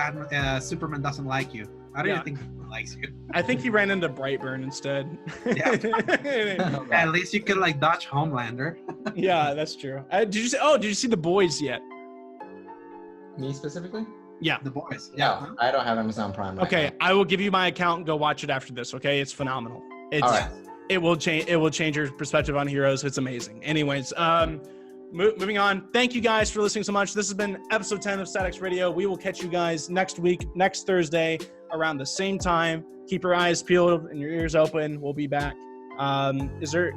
Speaker 2: Superman doesn't like you. I don't even think he likes you.
Speaker 1: I think he ran into Brightburn instead.
Speaker 2: Yeah. At least you could like dodge Homelander.
Speaker 1: Yeah, that's true. Did you see The Boys yet?
Speaker 3: Me specifically?
Speaker 1: Yeah.
Speaker 2: The Boys.
Speaker 3: No, I don't have Amazon Prime right
Speaker 1: Okay,
Speaker 3: now.
Speaker 1: I will give you my account and go watch it after this. Okay, it's phenomenal.
Speaker 3: All right.
Speaker 1: It will change your perspective on heroes. It's amazing. Anyways, moving on. Thank you guys for listening so much. This has been episode 10 of StatX Radio. We will catch you guys next week, next Thursday, around the same time. Keep your eyes peeled and your ears open. We'll be back. Is there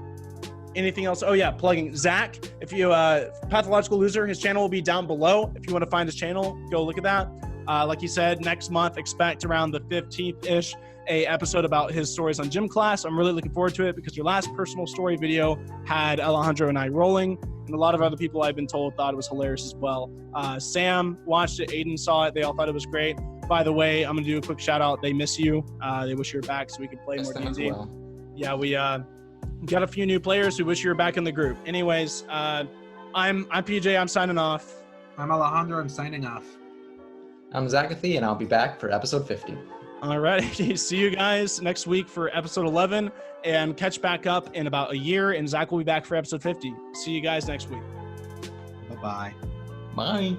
Speaker 1: anything else? Oh yeah, plugging Zach. If you Pathological Loser, his channel will be down below. If you want to find his channel, go look at that. Like he said, next month, expect around the 15th-ish a episode about his stories on gym class. I'm really looking forward to it because your last personal story video had Alejandro and I rolling, and a lot of other people I've been told thought it was hilarious as well. Sam watched it, Aiden saw it, they all thought it was great. By the way, I'm gonna do a quick shout out. They miss you. They wish you were back so we could play more D&D.
Speaker 3: Well.
Speaker 1: Yeah, we got a few new players who wish you were back in the group. Anyways, I'm PJ. I'm signing off.
Speaker 2: I'm Alejandro. I'm signing off.
Speaker 3: I'm Zakathy, and I'll be back for episode 50.
Speaker 1: All right. See you guys next week for episode 11, and catch back up in about a year, and Zach will be back for episode 50. See you guys next week.
Speaker 2: Bye-bye.
Speaker 3: Bye.